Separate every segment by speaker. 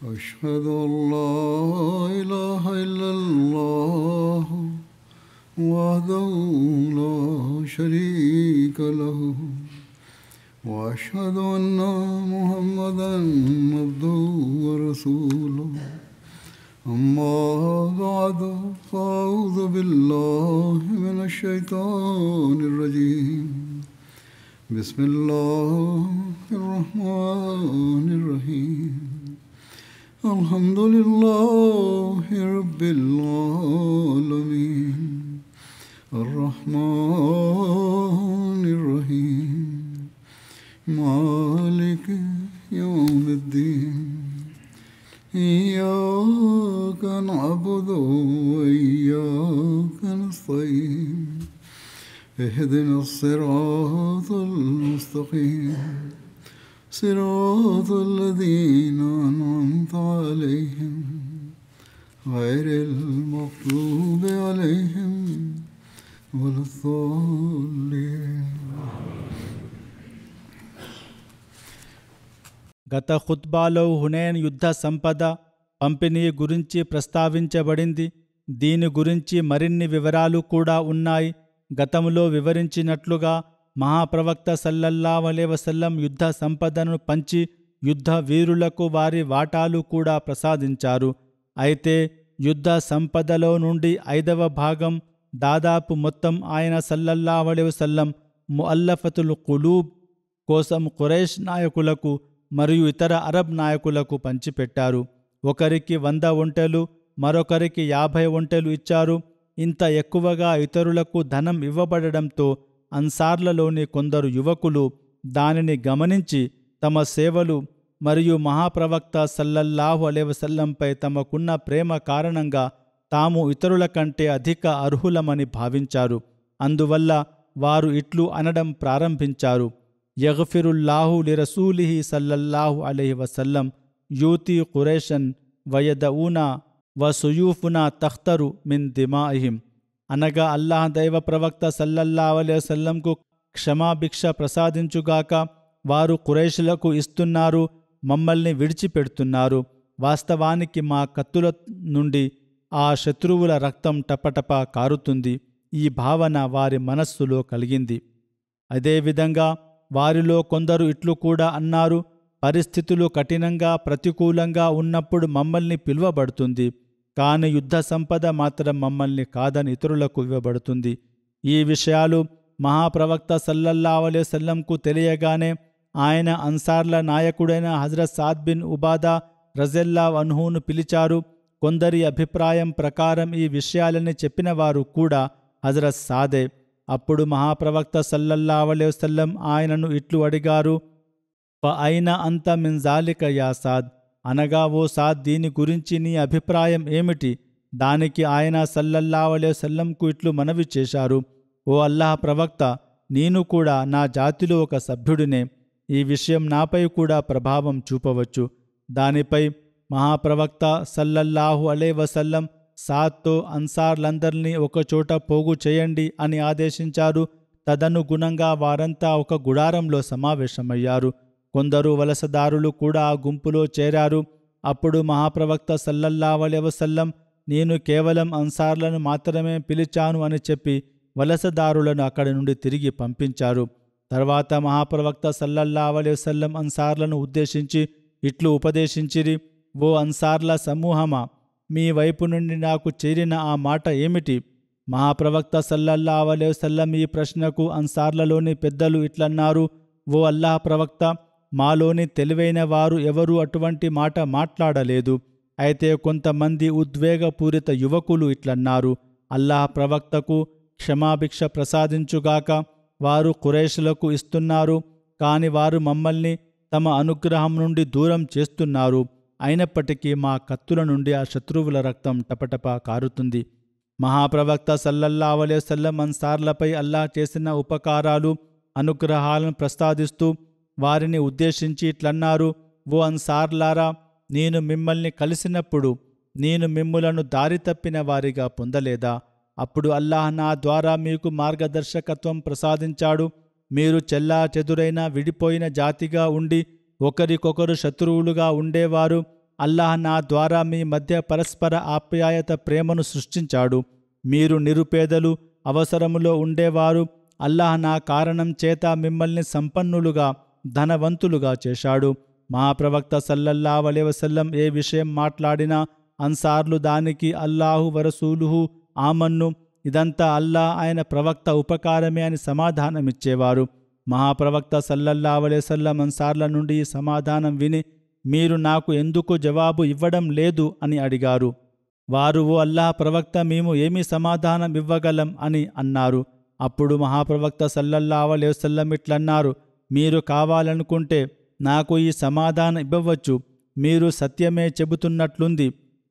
Speaker 1: أشهد أن لا إله إلا الله وحده لا شريك له وأشهد أن محمدا عبده ورسوله أما بعد فأعوذ بالله من الشيطان الرجيم بسم الله الرحمن الرحيم الحمد لله رب العالمين الرحمن الرحيم مالك يوم الدين إياك نعبد وإياك نستعين اهدنا الصراط المستقيم صراط الذين أنعمت عليهم غير المغضوب عليهم ولا الضالين.
Speaker 2: గత ఖుత్బాలో హునైన్ యుద్ధ సంపద పంపిణీ గురించి ప్రస్తావించబడింది. దీని గురించి మరిన్ని వివరాలు కూడా ఉన్నాయి. గతంలో వివరించినట్లుగా మహాప్రవక్త సల్లల్లాహు అలైహి వసల్లం యుద్ధ సంపదను పంచి యుద్ధ వీరులకు వారి వాటాలు కూడా ప్రసాదించారు. అయితే యుద్ధ సంపదలో నుండి 5వ భాగం దాదాపు మొత్తం ఆయన సల్లల్లాహు అలైహి వసల్లం ముఅల్లఫతుల్ ఖులూబ్ కోసం ఖురైష్ నాయకులకు మరియు ఇతర అరబ్ నాయకులకు పంచిపెట్టారు. ఒకరికి 100 ఒంటెలు, మరొకరికి 50 ఒంటెలు ఇచ్చారు. ఇంత ఎక్కువగా ఇతరులకు ధనం ఇవ్వబడడంతో అన్సార్లలోని కొందరు యువకులు దానిని గమనించి తమ సేవలు మరియు మహాప్రవక్త సల్లల్లాహు అలైహి వసల్లంపై తమకున్న ప్రేమ కారణంగా తాము ఇతరుల కంటే అధిక అర్హులమని భావించారు. అందువల్ల వారు ఇట్లు అనడం ప్రారంభించారు: యగ్ఫిరుల్లాహు లిరసూలిహి సల్లల్లాహు అలైహి వసల్లం యూతి ఖురైషన్ వయదఊనా వసుయూఫునా తఖ్తరు మిన్ దిమాయిహిం. అనగా అల్లాహ్ దైవ ప్రవక్త సల్లల్లాహు అలైహి వసల్లంకు క్షమాభిక్ష ప్రసాదించుగాక, వారు ఖురైషులకు ఇస్తున్నారు, మమ్మల్ని విడిచిపెడుతున్నారు. వాస్తవానికి మా కత్తుల నుండి ఆ శత్రువుల రక్తం టపటప కారుతుంది. ఈ భావన వారి మనస్సులో కలిగింది. అదేవిధంగా వారిలో కొందరు ఇట్లు కూడా అన్నారు: పరిస్థితులు కఠినంగా ప్రతికూలంగా ఉన్నప్పుడు మమ్మల్ని పిలువబడుతుంది, కాని యుద్ధ సంపద మాత్రం మమ్మల్ని కాదని ఇతరులకు ఇవ్వబడుతుంది. ఈ విషయాలు మహాప్రవక్త సల్లల్లాహు అలైహి వసల్లంకు తెలియగానే ఆయన అన్సార్ల నాయకుడైన హజరత్ సాద్ బిన్ ఉబాదా రజల్లాహు అన్హును పిలిచారు. కొందరి అభిప్రాయం ప్రకారం ఈ విషయాలని చెప్పినవారు కూడా హజరత్ సాదే. అప్పుడు మహాప్రవక్త సల్లల్లాహు అలైహి వసల్లం ఆయనను ఇట్లు అడిగారు: ఫఅైన అంత మిన్ జాలిక యా సాద్. అనగా, ఓ సాద్, దీని గురించి నీ అభిప్రాయం ఏమిటి? దానికి ఆయన సల్లల్లాహు అలైహి వసల్లంకు ఇట్లు మనవి చేశారు: ఓ అల్లాహ్ ప్రవక్త, నేను కూడా నా జాతిలో ఒక సభ్యుడినే. ఈ విషయం నాపై కూడా ప్రభావం చూపవచ్చు. దానిపై మహాప్రవక్త సల్లల్లాహు అలైహి వసల్లం సాద్తో అన్సార్లందరినీ ఒకచోట పోగు చేయండి అని ఆదేశించారు. తదనుగుణంగా వారంతా ఒక గుడారంలో సమావేశమయ్యారు. కొందరు వలసదారులు కూడా ఆ గుంపులో చేరారు. అప్పుడు మహాప్రవక్త సల్లల్లాహు అలైహి వసల్లం, నేను కేవలం అన్సార్లను మాత్రమే పిలిచాను అని చెప్పి వలసదారులను అక్కడి నుండి తిరిగి పంపించారు. తర్వాత మహాప్రవక్త సల్లల్లాహు అలైహి వసల్లం అన్సార్లను ఉద్దేశించి ఇట్లు ఉపదేశించిరి: ఓ అన్సార్ల సమూహమా, మీ వైపు నుండి నాకు చేరిన ఆ మాట ఏమిటి? మహాప్రవక్త సల్లల్లాహు అలైహి వసల్లం ఈ ప్రశ్నకు అన్సార్లలోని పెద్దలు ఇట్లన్నారు: ఓ అల్లాహ్ ప్రవక్త, మాలోని తెలివైన వారు ఎవరూ అటువంటి మాట మాట్లాడలేదు. అయితే కొంతమంది ఉద్వేగపూరిత యువకులు ఇట్లన్నారు: అల్లాహ్ ప్రవక్తకు క్షమాభిక్ష ప్రసాదించుగాక, వారు ఖురైషులకు ఇస్తున్నారు, కాని వారు మమ్మల్ని తమ అనుగ్రహం నుండి దూరం చేస్తున్నారు. అయినప్పటికీ మా కత్తుల నుండి ఆ శత్రువుల రక్తం టపటప కారుతుంది. మహాప్రవక్త సల్లల్లాహు అలైహి వసల్లం అన్సార్లపై అల్లాహ్ చేసిన ఉపకారాలు, అనుగ్రహాలను ప్రస్తాదిస్తూ వారిని ఉద్దేశించి ఇట్లన్నారు: ఓ అన్సార్లారా, నేను మిమ్మల్ని కలిసినప్పుడు నేను మిమ్ములను దారి తప్పిన వారిగా పొందలేదా? అప్పుడు అల్లాహ్ నా ద్వారా మీకు మార్గదర్శకత్వం ప్రసాదించాడు. మీరు చెల్లా చెదురైన విడిపోయిన జాతిగా ఉండి ఒకరికొకరు శత్రువులుగా ఉండేవారు. అల్లాహ్ నా ద్వారా మీ మధ్య పరస్పర ఆప్యాయత ప్రేమను సృష్టించాడు. మీరు నిరుపేదలు, అవసరములో ఉండేవారు. అల్లాహ్ నా కారణం చేత మిమ్మల్ని సంపన్నులుగా, ధనవంతులుగా చేశాడు. మహాప్రవక్త సల్లల్లాహు అలైహి వసల్లం ఏ విషయం మాట్లాడినా అన్సార్లు దానికి అల్లాహు వరసూలుహు ఆమన్ను, ఇదంతా అల్లాహ్ ఆయన ప్రవక్త ఉపకారమే అని సమాధానమిచ్చేవారు. మహాప్రవక్త సల్లల్లాహు అలైహి వసల్లం అన్సార్ల నుండి ఈ సమాధానం విని, మీరు నాకు ఎందుకు జవాబు ఇవ్వడం లేదు అని అడిగారు. వారు, ఓ అల్లాహ్ ప్రవక్త, మేము ఏమి సమాధానం ఇవ్వగలం అని అన్నారు. అప్పుడు మహాప్రవక్త సల్లల్లాహు అలైహి వసల్లం ఇట్లన్నారు, మీరు కావాలనుకుంటే నాకు ఈ సమాధానం ఇవ్వవచ్చు. మీరు సత్యమే చెబుతున్నట్లుంది,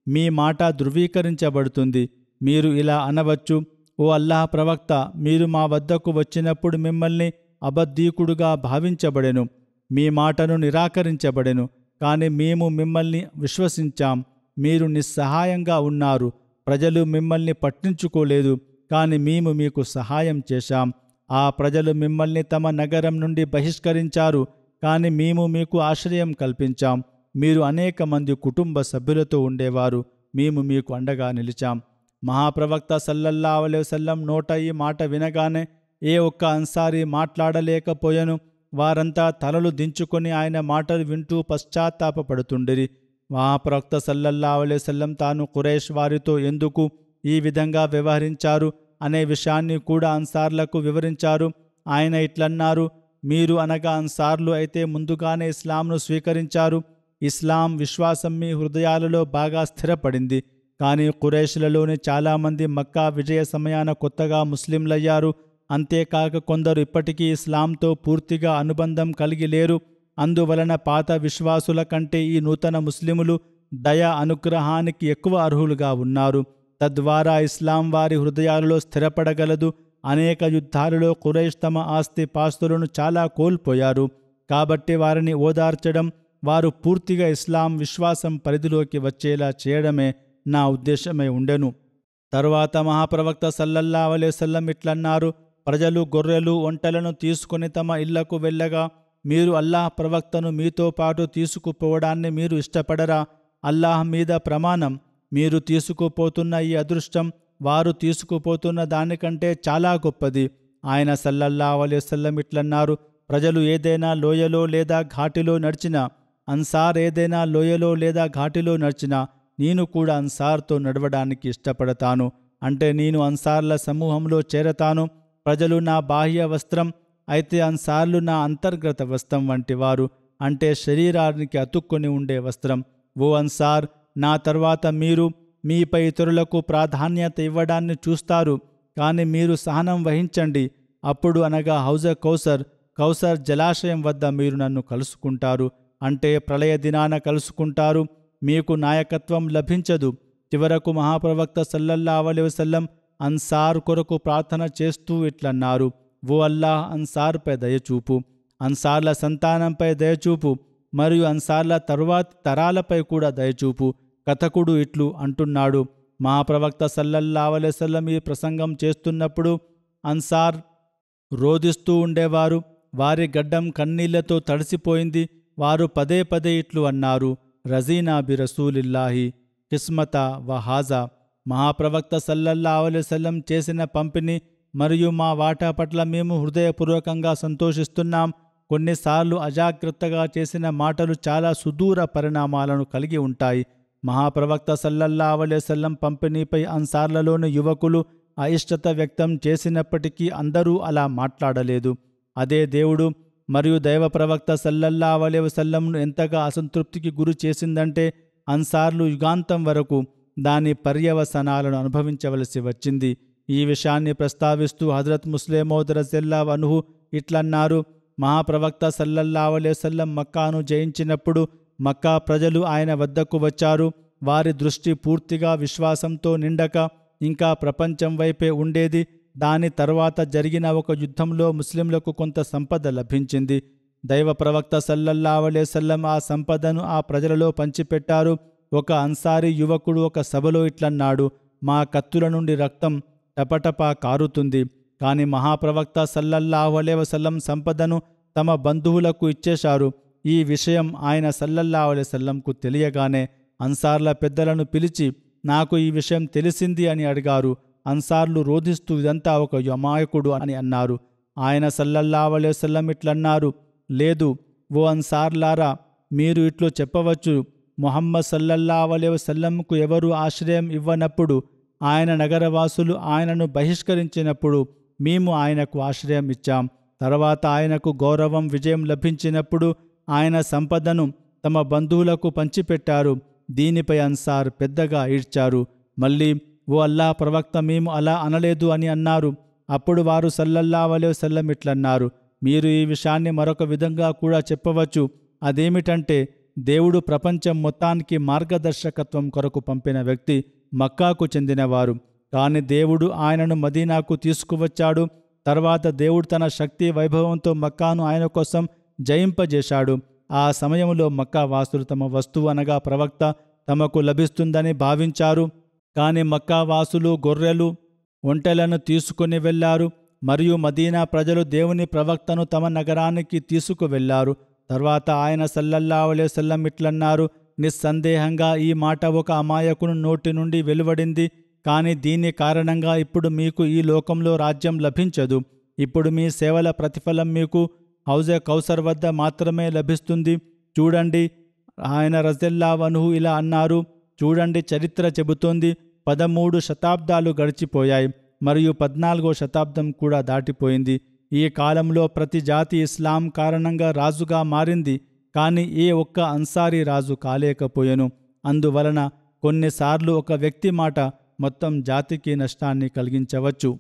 Speaker 2: మీ మాట ధృవీకరించబడుతుంది. మీరు ఇలా అనవచ్చు, ఓ అల్లాహ్ ప్రవక్త, మీరు మా వద్దకు వచ్చినప్పుడు మిమ్మల్ని అబద్ధీకుడుగా భావించబడెను, మీ మాటను నిరాకరించబడెను. కాని మేము మిమ్మల్ని విశ్వసించాం. మీరు నిస్సహాయంగా ఉన్నారు. ప్రజలు మిమ్మల్ని పట్టించుకోలేదు, కాని మేము మీకు సహాయం చేశాం. ఆ ప్రజలు మిమ్మల్ని తమ నగరం నుండి బహిష్కరించారు, కాని మేము మీకు ఆశ్రయం కల్పించాం. మీరు అనేక మంది కుటుంబ సభ్యులతో ఉండేవారు, మేము మీకు అండగా నిలిచాం. మహాప్రవక్త సల్లల్లాహు అలైహి వసల్లం నోట ఈ మాట వినగానే ఏ ఒక్క అన్సారీ మాట్లాడలేకపోయెను. వారంతా తలలు దించుకొని ఆయన మాటలు వింటూ పశ్చాత్తాపపడుతుండిరి. మహాప్రవక్త సల్లల్లాహు అలైహి వసల్లం తాను ఖురైష్ వారితో ఎందుకు ఈ విధంగా వ్యవహరించారు అనే విషయాన్ని కూడా అన్సార్లకు వివరించారు. ఆయన ఇట్లన్నారు, మీరు అనగా అన్సార్లు అయితే ముందుగానే ఇస్లాంను స్వీకరించారు. ఇస్లాం విశ్వాసం మీ హృదయాలలో బాగా స్థిరపడింది. కానీ ఖురైష్లలోని చాలామంది మక్కా విజయ సమయాన కొత్తగా ముస్లింలయ్యారు. అంతేకాక కొందరు ఇప్పటికీ ఇస్లాంతో పూర్తిగా అనుబంధం కలిగి లేరు. అందువలన పాత విశ్వాసుల కంటే ఈ నూతన ముస్లిములు దయ అనుగ్రహానికి ఎక్కువ అర్హులుగా ఉన్నారు. తద్వారా ఇస్లాం వారి హృదయాలలో స్థిరపడగలదు. అనేక యుద్ధాలలో ఖురైష్ తమ ఆస్తి పాస్తులను చాలా కోల్పోయారు. కాబట్టి వారిని ఓదార్చడం, వారు పూర్తిగా ఇస్లాం విశ్వాసం పరిధిలోకి వచ్చేలా చేయడమే నా ఉద్దేశమై ఉండెను. తరువాత మహాప్రవక్త సల్లల్లాహు అలైహి వసల్లం ఇట్లన్నారు, ప్రజలు గొర్రెలు, ఒంటెలను తీసుకుని తమ ఇళ్లకు వెళ్ళగా మీరు అల్లాహ్ ప్రవక్తను మీతో పాటు తీసుకుపోవడాన్ని మీరు ఇష్టపడరా? అల్లాహ్ మీద ప్రమాణం, మీరు తీసుకుపోతున్న ఈ అదృష్టం వారు తీసుకుపోతున్న దానికంటే చాలా గొప్పది. ఆయన సల్లల్లాహు అలైహి వసల్లం ఇట్లన్నారు, ప్రజలు ఏదైనా లోయలో లేదా ఘాటిలో నడిచినా, అన్సార్ ఏదైనా లోయలో లేదా ఘాటిలో నడిచినా నేను కూడా అన్సార్తో నడవడానికి ఇష్టపడతాను. అంటే నేను అన్సార్ల సమూహంలో చేరతాను. ప్రజలు నా బాహ్య వస్త్రం అయితే అన్సార్లు నా అంతర్గత వస్త్రం వంటివారు, అంటే శరీరానికి అతుక్కొని ఉండే వస్త్రం. ఓ అన్సార్, నా తర్వాత మీరు మీపై ఇతరులకు ప్రాధాన్యత ఇవ్వడాన్ని చూస్తారు. కానీ మీరు సహనం వహించండి. అప్పుడు అనగా హౌజ కౌసర్ జలాశయం వద్ద మీరు నన్ను కలుసుకుంటారు. అంటే ప్రళయ దినాన కలుసుకుంటారు. మీకు నాయకత్వం లభించదు. చివరకు మహాప్రవక్త సల్లల్లాహు అలైహి వసల్లం అన్సార్ కొరకు ప్రార్థన చేస్తూ ఇట్లన్నారు, ఓ అల్లాహ్, అన్సార్పై దయచూపు, అన్సార్ల సంతానంపై దయచూపు, మరియు అన్సార్ల తరువాతి తరాలపై కూడా దయచూపు. కథకుడు ఇట్లు అంటున్నాడు, మహాప్రవక్త సల్లల్లాహు అలైహి వసల్లం ఈ ప్రసంగం చేస్తున్నప్పుడు అన్సార్ రోదిస్తూ ఉండేవారు. వారి గడ్డం కన్నీళ్లతో తడిసిపోయింది. వారు పదే పదే ఇట్లు అన్నారు, రజీనా బి రసూలిల్లాహి కిస్మత వ హాజా. మహాప్రవక్త సల్లల్లాహు అలైహి వసల్లం చేసిన పంపిణీ మరియు మా వాటా పట్ల మేము హృదయపూర్వకంగా సంతోషిస్తున్నాం. కొన్నిసార్లు అజాగ్రత్తగా చేసిన మాటలు చాలా సుదూర పరిణామాలను కలిగి ఉంటాయి. మహాప్రవక్త సల్లల్లాహు అలైహి వసల్లం పంపిణీపై అన్సార్లలోని యువకులు అయిష్టత వ్యక్తం చేసినప్పటికీ అందరూ అలా మాట్లాడలేదు. అదే దేవుడు మరియు దైవ ప్రవక్త సల్లల్లాహు అలైహి వసల్లంను ఎంతగా అసంతృప్తికి గురి చేసిందంటే అన్సార్లు యుగాంతం వరకు దాని పర్యవసనాలను అనుభవించవలసి వచ్చింది. ఈ విషయాన్ని ప్రస్తావిస్తూ హజరత్ ముస్లిమౌద్ రజల్లాహు అన్హు ఇట్లన్నారు, మహాప్రవక్త సల్లల్లాహు అలైహి వసల్లం మక్కాను జయించినప్పుడు మక్కా ప్రజలు ఆయన వద్దకు వచ్చారు. వారి దృష్టి పూర్తిగా విశ్వాసంతో నిండక ఇంకా ప్రపంచం వైపే ఉండేది. దాని తర్వాత జరిగిన ఒక యుద్ధంలో ముస్లింలకు కొంత సంపద లభించింది. దైవ ప్రవక్త సల్లల్లాహు అలైహి వసల్లం ఆ సంపదను ఆ ప్రజలలో పంచిపెట్టారు. ఒక అన్సారీ యువకుడు ఒక సభలో ఇట్లన్నాడు, మా కత్తుల నుండి రక్తం టపటపా కారుతుంది. కాని మహాప్రవక్త సల్లల్లాహు అలైహి వసల్లం సంపదను తమ బంధువులకు ఇచ్చేశారు. ఈ విషయం ఆయన సల్లల్లాహు అలైహి వసల్లంకు తెలియగానే అన్సార్ల పెద్దలను పిలిచి నాకు ఈ విషయం తెలిసింది అని అడిగారు. అన్సార్లు రోధిస్తూ ఇదంతా ఒక అమాయకుడు అని అన్నారు. ఆయన సల్లల్లాహు అలైహి వసల్లం ఇట్లన్నారు, లేదు ఓ అన్సార్లారా, మీరు ఇట్లు చెప్పవచ్చు, ముహమ్మద్ సల్లల్లాహు అలైహి వసల్లంకు ఎవరు ఆశ్రయం ఇవ్వనప్పుడు, ఆయన నగరవాసులు ఆయనను బహిష్కరించినప్పుడు మేము ఆయనకు ఆశ్రయం ఇచ్చాం. తర్వాత ఆయనకు గౌరవం విజయం లభించినప్పుడు ఆయన సంపదను తమ బంధువులకు పంచిపెట్టారు. దీనిపై అన్సార్ పెద్దగా ఈడ్చారు. మళ్ళీ ఓ అల్లాహ్ ప్రవక్త, మేము అలా అనలేదు అని అన్నారు. అప్పుడు వారు సల్లల్లాహు అలైహి వసల్లం ఇట్లన్నారు, మీరు ఈ విషయాన్ని మరొక విధంగా కూడా చెప్పవచ్చు. అదేమిటంటే, దేవుడు ప్రపంచం మొత్తానికి మార్గదర్శకత్వం కొరకు పంపిన వ్యక్తి మక్కాకు చెందినవారు. కాని దేవుడు ఆయనను మదీనాకు తీసుకువచ్చాడు. తర్వాత దేవుడు తన శక్తి వైభవంతో మక్కాను ఆయన కోసం జయింపజేశాడు. ఆ సమయంలో మక్కా వాసులు తమ వస్తువు అనగా ప్రవక్త తమకు లభిస్తుందని భావించారు. కాని మక్కా వాసులు గొర్రెలు, ఒంటెలను తీసుకుని వెళ్లారు. మరియు మదీనా ప్రజలు దేవుని ప్రవక్తను తమ నగరానికి తీసుకువెళ్లారు. తర్వాత ఆయన సల్లల్లాహు అలైహి వసల్లం ఇట్లన్నారు, నిస్సందేహంగా ఈ మాట ఒక అమాయకుని నోటి నుండి వెలువడింది. కానీ దీని కారణంగా ఇప్పుడు మీకు ఈ లోకంలో రాజ్యం లభించదు. ఇప్పుడు మీ సేవల ప్రతిఫలం మీకు హౌజే కౌసర్ వద్ద మాత్రమే లభిస్తుంది. చూడండి, ఆయన రజల్లాహు అన్హు ఇలా అన్నారు, చూడండి, చరిత్ర చెబుతోంది 13 శతాబ్దాలు గడిచిపోయాయి మరియు 14వ శతాబ్దం కూడా దాటిపోయింది. ఈ కాలంలో ప్రతి జాతి ఇస్లాం కారణంగా రాజుగా మారింది. కానీ ఏ ఒక్క అన్సారీ రాజు కాలేకపోయెను. అందువలన కొన్నిసార్లు ఒక వ్యక్తి మాట మొత్తం జాతికి నష్టాన్ని కలిగించవచ్చు.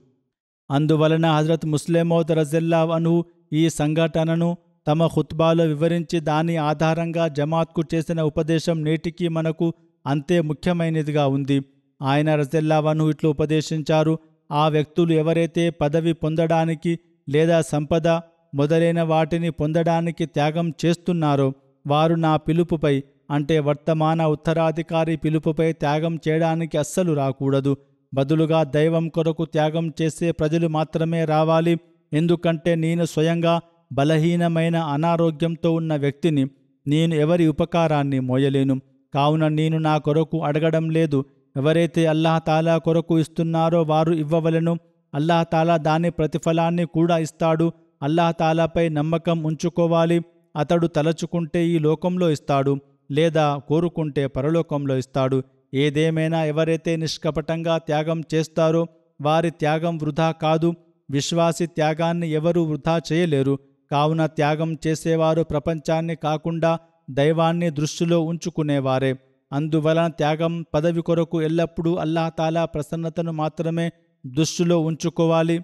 Speaker 2: అందువలన హజరత్ ముస్లిమౌద్ రజల్లాహు అన్హు ఈ సంఘటనను తమ ఖుత్బాలో వివరించి దాని ఆధారంగా జమాత్కు చేసిన ఉపదేశం నేటికి మనకు అంతే ముఖ్యమైనదిగా ఉంది. ఆయన రజల్లాహు అన్హు ఇట్లు ఉపదేశించారు, ఆ వ్యక్తులు ఎవరైతే పదవి పొందడానికి లేదా సంపద మొదలైన వాటిని పొందడానికి త్యాగం చేస్తున్నారో వారు నా పిలుపుపై, అంటే వర్తమాన ఉత్తరాధికారి పిలుపుపై త్యాగం చేయడానికి అస్సలు రాకూడదు. బదులుగా దైవం కొరకు త్యాగం చేసే ప్రజలు మాత్రమే రావాలి. ఎందుకంటే నేను స్వయంగా బలహీనమైన అనారోగ్యంతో ఉన్న వ్యక్తిని. నేను ఎవరి ఉపకారాన్ని మోయలేను. కావున నేను నా కొరకు అడగడం లేదు. ఎవరైతే అల్లాహ్ తాలా కొరకు ఇస్తున్నారో వారు ఇవ్వవలెను. అల్లాహ్ తాలా దాని ప్రతిఫలాన్ని కూడా ఇస్తాడు. అల్లాహ్ తాలాపై నమ్మకం ఉంచుకోవాలి. అతడు తలచుకుంటే ఈ లోకంలో ఇస్తాడు, లేదా కోరుకుంటే పరలోకంలో ఇస్తాడు. ఏదేమైనా ఎవరైతే నిష్కపటంగా త్యాగం చేస్తారో వారి త్యాగం వృధా కాదు. విశ్వాసి త్యాగాన్ని ఎవరూ వృధా చేయలేరు. కావున త్యాగం చేసేవారు ప్రపంచాన్ని కాకుండా దైవాన్ని దృష్టిలో ఉంచుకునేవారే. అందువలన త్యాగం పదవి కొరకు ఎల్లప్పుడూ అల్లాహ్ తాలా ప్రసన్నతను మాత్రమే దృష్టిలో ఉంచుకోవాలి.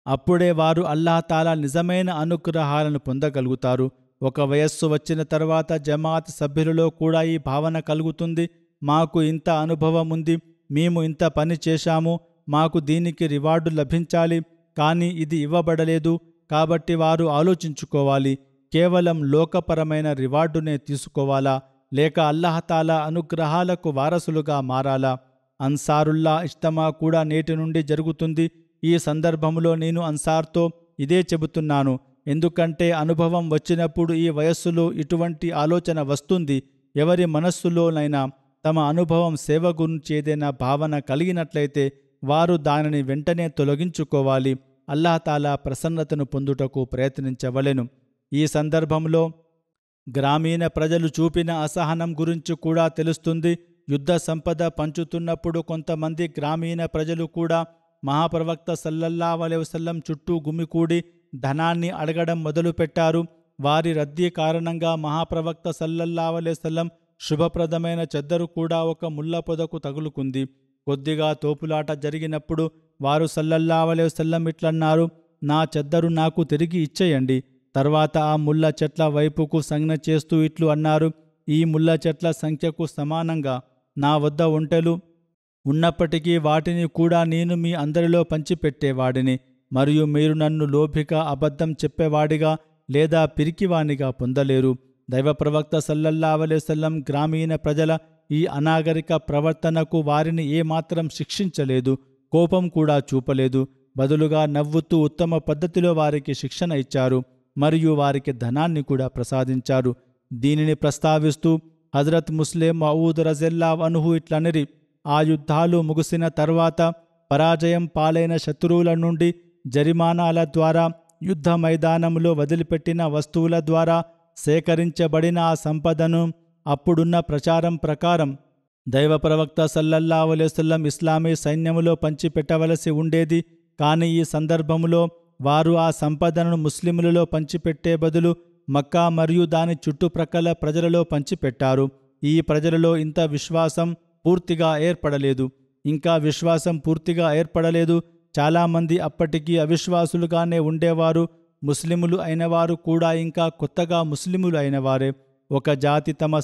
Speaker 2: అప్పుడే వారు అల్లాహ్ తాలా నిజమైన అనుగ్రహాలను పొందగలుగుతారు. ఒక వయస్సు వచ్చిన తర్వాత జమాత్ సభ్యులలో కూడా ఈ భావన కలుగుతుంది, మాకు ఇంత అనుభవం ఉంది, మేము ఇంత పని చేశాము, మాకు దీనికి రివార్డు లభించాలి, కానీ ఇది ఇవ్వబడలేదు. కాబట్టి వారు ఆలోచించుకోవాలి, కేవలం లోకపరమైన రివార్డునే తీసుకోవాలా, లేక అల్లాహ్ తాలా అనుగ్రహాలకు వారసులుగా మారాలా. అన్సారుల్లా ఇజ్తమా కూడా నేటి నుండి జరుగుతుంది. ఈ సందర్భంలో నేను అన్సార్తో ఇదే చెబుతున్నాను. ఎందుకంటే అనుభవం వచ్చినప్పుడు ఈ వయస్సులో ఇటువంటి ఆలోచన వస్తుంది. ఎవరి మనస్సులోనైనా తమ అనుభవం సేవ గురించి ఏదైనా భావన కలిగినట్లయితే వారు దానిని వెంటనే తొలగించుకోవాలి. అల్లాహ్ తాలా ప్రసన్నతను పొందుటకు ప్రయత్నించవలెను. ఈ సందర్భంలో గ్రామీణ ప్రజలు చూపిన అసహనం గురించి కూడా తెలుస్తుంది. యుద్ధ సంపద పంచుతున్నప్పుడు కొంతమంది గ్రామీణ ప్రజలు కూడా మహాప్రవక్త సల్లల్లాహు అలైహి వసల్లం చుట్టూ గుమికూడి ధనాన్ని అడగడం మొదలుపెట్టారు. వారి రద్దీ కారణంగా మహాప్రవక్త సల్లల్లాహు అలైహి వసల్లం శుభప్రదమైన చెద్దరు కూడా ఒక ముళ్ళ పొదకు తగులుకుంది. కొద్దిగా తోపులాట జరిగినప్పుడు వారు సల్లల్లాహు అలైహి వసల్లం ఇట్లన్నారు, నా చెద్దరు నాకు తిరిగి ఇచ్చేయండి. తర్వాత ఆ ముళ్ళ చెట్ల వైపుకు సంజ్ఞ చేస్తూ ఇట్లు అన్నారు, ఈ ముళ్ళ చెట్ల సంఖ్యకు సమానంగా నా వద్ద ఒంటెలు ఉన్నప్పటికీ వాటిని కూడా నేను మీ అందరిలో పంచిపెట్టేవాడిని. మరియు మీరు నన్ను లోభిగా, అబద్ధం చెప్పేవాడిగా లేదా పిరికివానిగా పొందలేరు. దైవ ప్రవక్త సల్లల్లాహు అలైహి వసల్లం గ్రామీణ ప్రజల ఈ అనాగరిక ప్రవర్తనకు వారిని ఏమాత్రం శిక్షించలేదు, కోపం కూడా చూపలేదు. బదులుగా నవ్వుతూ ఉత్తమ పద్ధతిలో వారికి శిక్షణ ఇచ్చారు మరియు వారికి ధనాన్ని కూడా ప్రసాదించారు. దీనిని ప్రస్తావిస్తూ హజరత్ ముస్లిం మౌద్ రజల్లా అన్హు ఇట్లనిరి, ఆ యుద్ధాలు ముగిసిన తర్వాత పరాజయం పాలైన శత్రువుల నుండి జరిమానాల ద్వారా, యుద్ధ మైదానంలో వదిలిపెట్టిన వస్తువుల ద్వారా సేకరించబడిన ఆ సంపదను అప్పుడున్న ప్రచారం ప్రకారం దైవ ప్రవక్త సల్లల్లాహు అలైహి వసల్లం ఇస్లామీ సైన్యములో పంచిపెట్టవలసి ఉండేది. కానీ ఈ సందర్భంలో వారు ఆ సంపదను ముస్లిములలో పంచిపెట్టే బదులు మక్కా మరియు దాని చుట్టుప్రక్కల ప్రజలలో పంచిపెట్టారు. ఈ ప్రజలలో ఇంత విశ్వాసం పూర్తిగా ఏర్పడలేదు. ఇంకా విశ్వాసం పూర్తిగా ఏర్పడలేదు. చాలామంది అప్పటికీ అవిశ్వాసులుగానే ఉండేవారు. ముస్లిములు అయినవారు కూడా ఇంకా కొత్తగా ముస్లిములు అయినవారే. ఒక జాతి తమ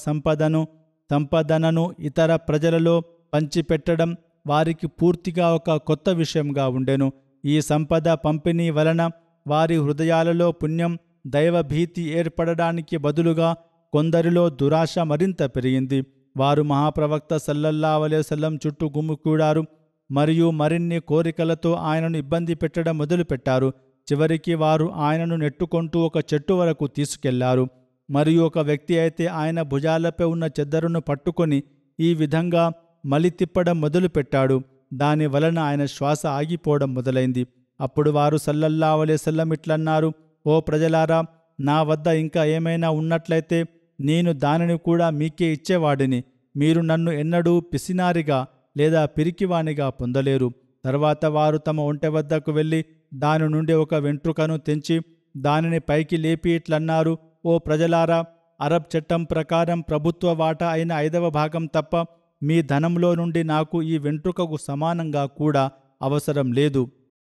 Speaker 2: సంపదనను ఇతర ప్రజలలో పంచిపెట్టడం వారికి పూర్తిగా ఒక కొత్త విషయంగా ఉండెను. ఈ సంపద పంపిణీ వలన వారి హృదయాలలో పుణ్యం, దైవభీతి ఏర్పడడానికి బదులుగా కొందరిలో దురాశ మరింత పెరిగింది. వారు మహాప్రవక్త సల్లల్లాహు అలైహి వసల్లం చుట్టూ గుమికూడారు మరియు మరిన్ని కోరికలతో ఆయనను ఇబ్బంది పెట్టడం మొదలుపెట్టారు. చివరికి వారు ఆయనను నెట్టుకుంటూ ఒక చెట్టు వరకు తీసుకెళ్లారు. మరియు ఒక వ్యక్తి అయితే ఆయన భుజాలపై ఉన్న చెద్దరును పట్టుకొని ఈ విధంగా మలి తిప్పడం మొదలుపెట్టాడు. దాని వలన ఆయన శ్వాస ఆగిపోవడం మొదలైంది. అప్పుడు వారు సల్లల్లాహు అలైహి వసల్లం ఇట్లన్నారు, ఓ ప్రజలారా, నా వద్ద ఇంకా ఏమైనా ఉన్నట్లయితే నేను దానిని కూడా మీకే ఇచ్చేవాడిని. మీరు నన్ను ఎన్నడూ పిసినారిగా లేదా పిరికివానిగా పొందలేరు. తర్వాత వారు తమ ఒంటె వద్దకు వెళ్ళి దాని నుండి ఒక వెంట్రుకను తెంచి దానిని పైకి లేపి ఇట్లన్నారు, ఓ ప్రజలారా, అరబ్ చట్టం ప్రకారం ప్రభుత్వ వాటా అయిన 5వ భాగం తప్ప మీ ధనంలో నుండి నాకు ఈ వెంట్రుకకు సమానంగా కూడా అవసరం లేదు.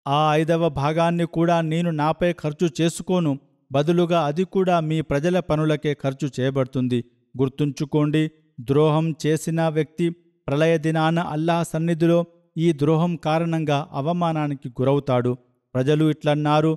Speaker 2: ఆ 5వ భాగాన్ని కూడా నేను నాపై ఖర్చు చేసుకోను. బదులుగా అది కూడా మీ ప్రజల పనులకే ఖర్చు చేయబడుతుంది. గుర్తుంచుకోండి, ద్రోహం చేసిన వ్యక్తి ప్రళయ దినాన అల్లాహ్ సన్నిధిలో ఈ ద్రోహం కారణంగా అవమానానికి గురవుతాడు. ప్రజలు ఇట్లన్నారు,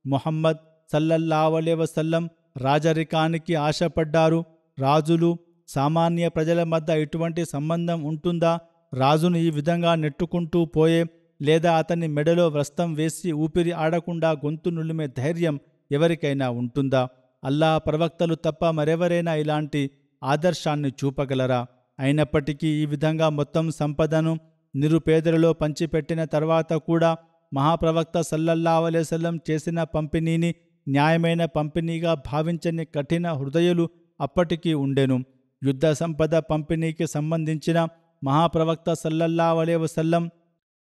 Speaker 2: ముహమ్మద్ సల్లల్లాహు అలైహి వసల్లం రాజరికానికి ఆశపడ్డారు. రాజులు సామాన్య ప్రజల మధ్య ఇటువంటి సంబంధం ఉంటుందా? రాజును ఈ విధంగా నెట్టుకుంటూ పోయే లేదా అతని మెడలో వ్రస్తం వేసి ఊపిరి ఆడకుండా గొంతు నులిమే ధైర్యం ఎవరికైనా ఉంటుందా? అల్లాహ్ ప్రవక్తలు తప్ప మరెవరైనా ఇలాంటి ఆదర్శాన్ని చూపగలరా? అయినప్పటికీ ఈ విధంగా మొత్తం సంపదను నిరుపేదలలో పంచిపెట్టిన తర్వాత కూడా మహాప్రవక్త సల్లల్లాహు అలైహి వసల్లం చేసిన పంపిణీని న్యాయమైన పంపిణీగా భావించని కఠిన హృదయులు అప్పటికీ ఉండెను. యుద్ధ సంపద పంపిణీకి సంబంధించిన మహాప్రవక్త సల్లల్లాహు అలైహి వసల్లం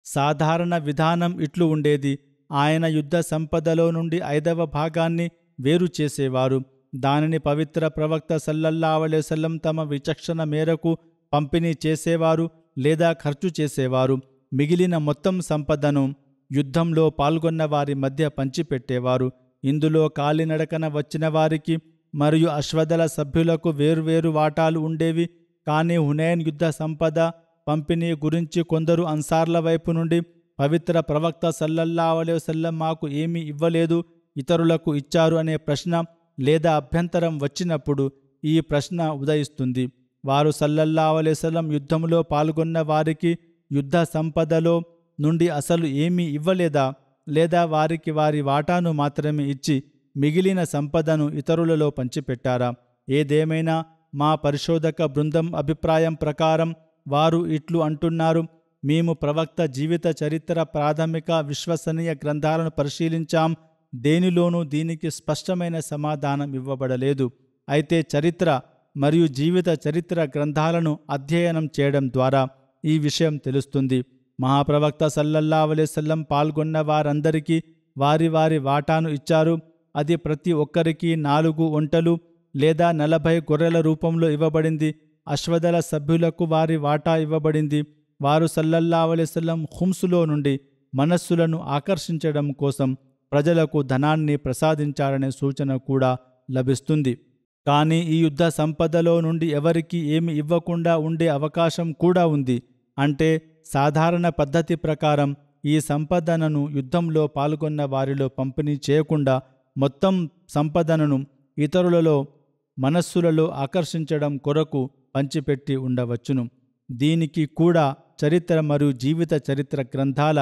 Speaker 2: సాధారణ విధానం ఇట్లు ఉండేది. ఆయన యుద్ధ సంపదలో నుండి 5వ భాగాన్ని వేరు చేసేవారు. దానిని పవిత్ర ప్రవక్త సల్లల్లాహు అలైహి వసల్లం తమ విచక్షణ మేరకు పంపిణీ చేసేవారు లేదా ఖర్చు చేసేవారు. మిగిలిన మొత్తం సంపదను యుద్ధంలో పాల్గొన్న వారి మధ్య పంచిపెట్టేవారు. ఇందులో కాలినడకన వచ్చిన వారికి మరియు అశ్వదళ సభ్యులకు వేర్వేరు వాటాలు ఉండేవి. కానీ హునైన్ యుద్ధ సంపద పంపిణీ గురించి కొందరు అన్సార్ల వైపు నుండి పవిత్ర ప్రవక్త సల్లల్లాహు అలైహి వసల్లం మాకు ఏమీ ఇవ్వలేదు, ఇతరులకు ఇచ్చారు అనే ప్రశ్న లేదా అభ్యంతరం వచ్చినప్పుడు ఈ ప్రశ్న ఉదయిస్తుంది. వారు సల్లల్లాహు అలైహి వసల్లం యుద్ధంలో పాల్గొన్న వారికి యుద్ధ సంపదలో నుండి అసలు ఏమీ ఇవ్వలేదా, లేదా వారికి వారి వాటాను మాత్రమే ఇచ్చి మిగిలిన సంపదను ఇతరులలో పంచిపెట్టారా? ఏదేమైనా మా పరిశోధక బృందం అభిప్రాయం ప్రకారం వారు ఇట్లు అంటున్నారు, మేము ప్రవక్త జీవిత చరిత్ర ప్రాథమిక విశ్వసనీయ గ్రంథాలను పరిశీలించాం. దేనిలోనూ దీనికి స్పష్టమైన సమాధానం ఇవ్వబడలేదు. అయితే చరిత్ర మరియు జీవిత చరిత్ర గ్రంథాలను అధ్యయనం చేయడం ద్వారా ఈ విషయం తెలుస్తుంది. మహాప్రవక్త సల్లల్లాహు అలైహి వసల్లం పాల్గొన్న వారందరికీ వారి వారి వాటాను ఇచ్చారు. అది ప్రతి ఒక్కరికి 4 ఒంటెలు లేదా 40 గొర్రెల రూపంలో ఇవ్వబడింది. అశ్వదళ సభ్యులకు వారి వాటా ఇవ్వబడింది. వారు సల్లల్లాహు అలైహి వసల్లం ఖుమ్సులో నుండి మనస్సులను ఆకర్షించడం కోసం ప్రజలకు ధనాన్ని ప్రసాదించారనే సూచన కూడా లభిస్తుంది. కానీ ఈ యుద్ధ సంపదలో నుండి ఎవరికి ఏమి ఇవ్వకుండా ఉండే అవకాశం కూడా ఉంది. అంటే సాధారణ పద్ధతి ప్రకారం ఈ సంపదనను యుద్ధంలో పాల్గొన్న వారిలో పంపిణీ చేయకుండా మొత్తం సంపదనను ఇతరులలో మనస్సులలో ఆకర్షించడం కొరకు పంచిపెట్టి ఉండవచ్చును. దీనికి కూడా చరిత్ర మరియు జీవిత చరిత్ర గ్రంథాల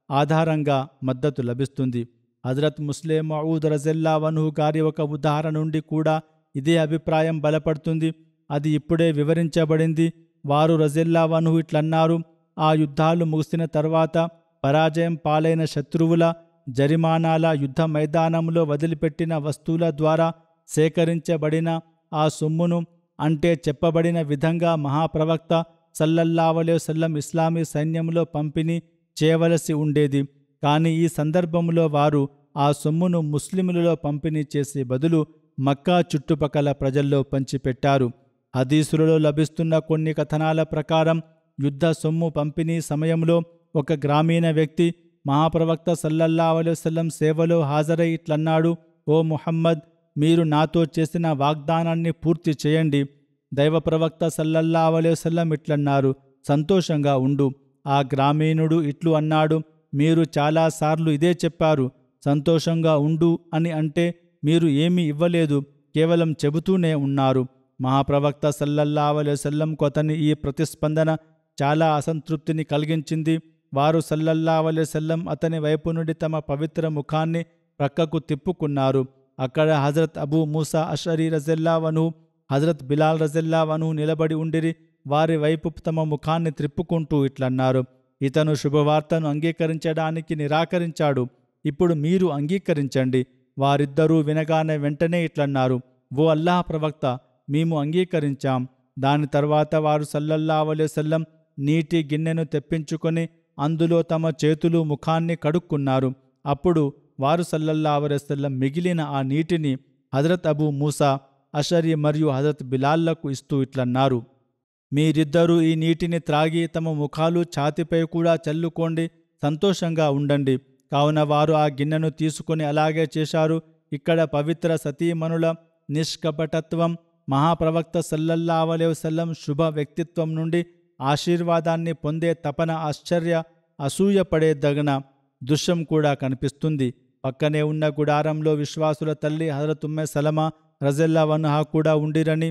Speaker 2: ఆధారంగా మద్దతు లభిస్తుంది. హజరత్ ముస్లిం మౌద్ రజల్లాహు అన్హు గారి ఒక ఉదాహరణ నుండి కూడా ఇదే అభిప్రాయం బలపడుతుంది. అది ఇప్పుడే వివరించబడింది. వారు రజిల్లాహు అన్హు ఇట్లన్నారు: ఆ యుద్ధాలు ముగిసిన తర్వాత పరాజయం పాలైన శత్రువుల జరిమానాల యుద్ధ మైదానంలో వదిలిపెట్టిన వస్తువుల ద్వారా సేకరించబడిన ఆ సొమ్మును, అంటే చెప్పబడిన విధంగా మహాప్రవక్త సల్లల్లాహు అలైహి వసల్లం ఇస్లామీ సైన్యంలో పంపిణీ చేయవలసి ఉండేది. కానీ ఈ సందర్భంలో వారు ఆ సొమ్మును ముస్లిములలో పంపిణీ చేసే బదులు మక్కా చుట్టుపక్కల ప్రజల్లో పంచిపెట్టారు. హదీసులలో లభిస్తున్న కొన్ని కథనాల ప్రకారం యుద్ధ సొమ్ము పంపిణీ సమయంలో ఒక గ్రామీణ వ్యక్తి మహాప్రవక్త సల్లల్లాహు అలైహి వసల్లం సేవలో హాజరై ఇట్లన్నాడు: ఓ ముహమ్మద్, మీరు నాతో చేసిన వాగ్దానాన్ని పూర్తి చేయండి. దైవ ప్రవక్త సల్లల్లాహు అలైహి వసల్లం ఇట్లన్నారు: సంతోషంగా ఉండు. ఆ గ్రామీణుడు ఇట్లు అన్నాడు: మీరు చాలాసార్లు ఇదే చెప్పారు, సంతోషంగా ఉండు అని. అంటే మీరు ఏమీ ఇవ్వలేదు, కేవలం చెబుతూనే ఉన్నారు. మహాప్రవక్త సల్లల్లాహు అలైహి వసల్లంకు అతని ఈ ప్రతిస్పందన చాలా అసంతృప్తిని కలిగించింది. వారు సల్లల్లాహు అలైహి వసల్లం అతని వైపు నుండి తమ పవిత్ర ముఖాన్ని ప్రక్కకు తిప్పుకున్నారు. అక్కడ హజరత్ అబూ మూసా అషరీ రజిల్లాహు అన్హు, హజరత్ బిలాల్ రజిల్లాహు అన్హు నిలబడి ఉండిరి. వారి వైపు తమ ముఖాన్ని త్రిప్పుకుంటూ ఇట్లన్నారు: ఇతను శుభవార్తను అంగీకరించడానికి నిరాకరించాడు, ఇప్పుడు మీరు అంగీకరించండి. వారిద్దరూ వినగానే వెంటనే ఇట్లన్నారు: ఓ అల్లాహ్ ప్రవక్త, మేము అంగీకరించాం. దాని తర్వాత వారు సల్లల్లాహు అలైహి వసల్లం నీటి గిన్నెను తెప్పించుకొని అందులో తమ చేతులు ముఖాన్ని కడుక్కున్నారు. అప్పుడు వారు సల్లల్లాహు అలైహి వసల్లం మిగిలిన ఆ నీటిని హజరత్ అబూ మూసా అషరీ మరియు హజరత్ బిలాల్లకు ఇస్తూ ఇట్లన్నారు: మీరిద్దరూ ఈ నీటిని త్రాగి తమ ముఖాలు ఛాతిపై కూడా చల్లుకోండి, సంతోషంగా ఉండండి. కావున వారు ఆ గిన్నెను తీసుకుని అలాగే చేశారు. ఇక్కడ పవిత్ర సతీమణుల నిష్కపటత్వం, మహాప్రవక్త సల్లల్లాహు అలైహి వసల్లం శుభ వ్యక్తిత్వం నుండి ఆశీర్వాదాన్ని పొందే తపన ఆశ్చర్య అసూయపడేదగిన దృశ్యం కూడా కనిపిస్తుంది. పక్కనే ఉన్న గుడారంలో విశ్వాసుల తల్లి హజరత్ ఉమ్మే సలమా రజిల్లాహు అన్హా కూడా ఉండిరని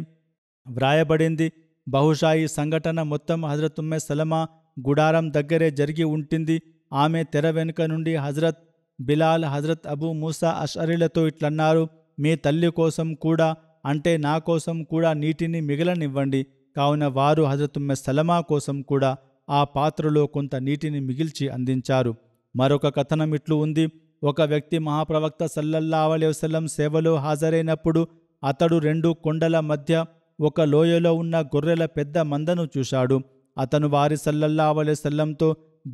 Speaker 2: వ్రాయబడింది. బహుశా ఈ సంఘటన మొత్తం హజరత్ ఉమ్మే సలమా గుడారం దగ్గరే జరిగి ఉంటుంది. ఆమె తెర వెనుక నుండి హజరత్ బిలాల్, హజరత్ అబూ మూసా అషరీలతో ఇట్లన్నారు: మీ తల్లి కోసం కూడా, అంటే నా కోసం కూడా నీటిని మిగలనివ్వండి. కావున వారు హజరత్ ఉమ్మే సలమా కోసం కూడా ఆ పాత్రలో కొంత నీటిని మిగిల్చి అందించారు. మరొక కథనం ఇట్లు ఉంది: ఒక వ్యక్తి మహాప్రవక్త సల్లల్లాహు అలైహి వసల్లం సేవలో హాజరైనప్పుడు అతడు 2 కొండల మధ్య ఒక లోయలో ఉన్న గొర్రెల పెద్ద మందను చూశాడు. అతను వారి సల్లల్లాహు అలైహి వసల్లంతో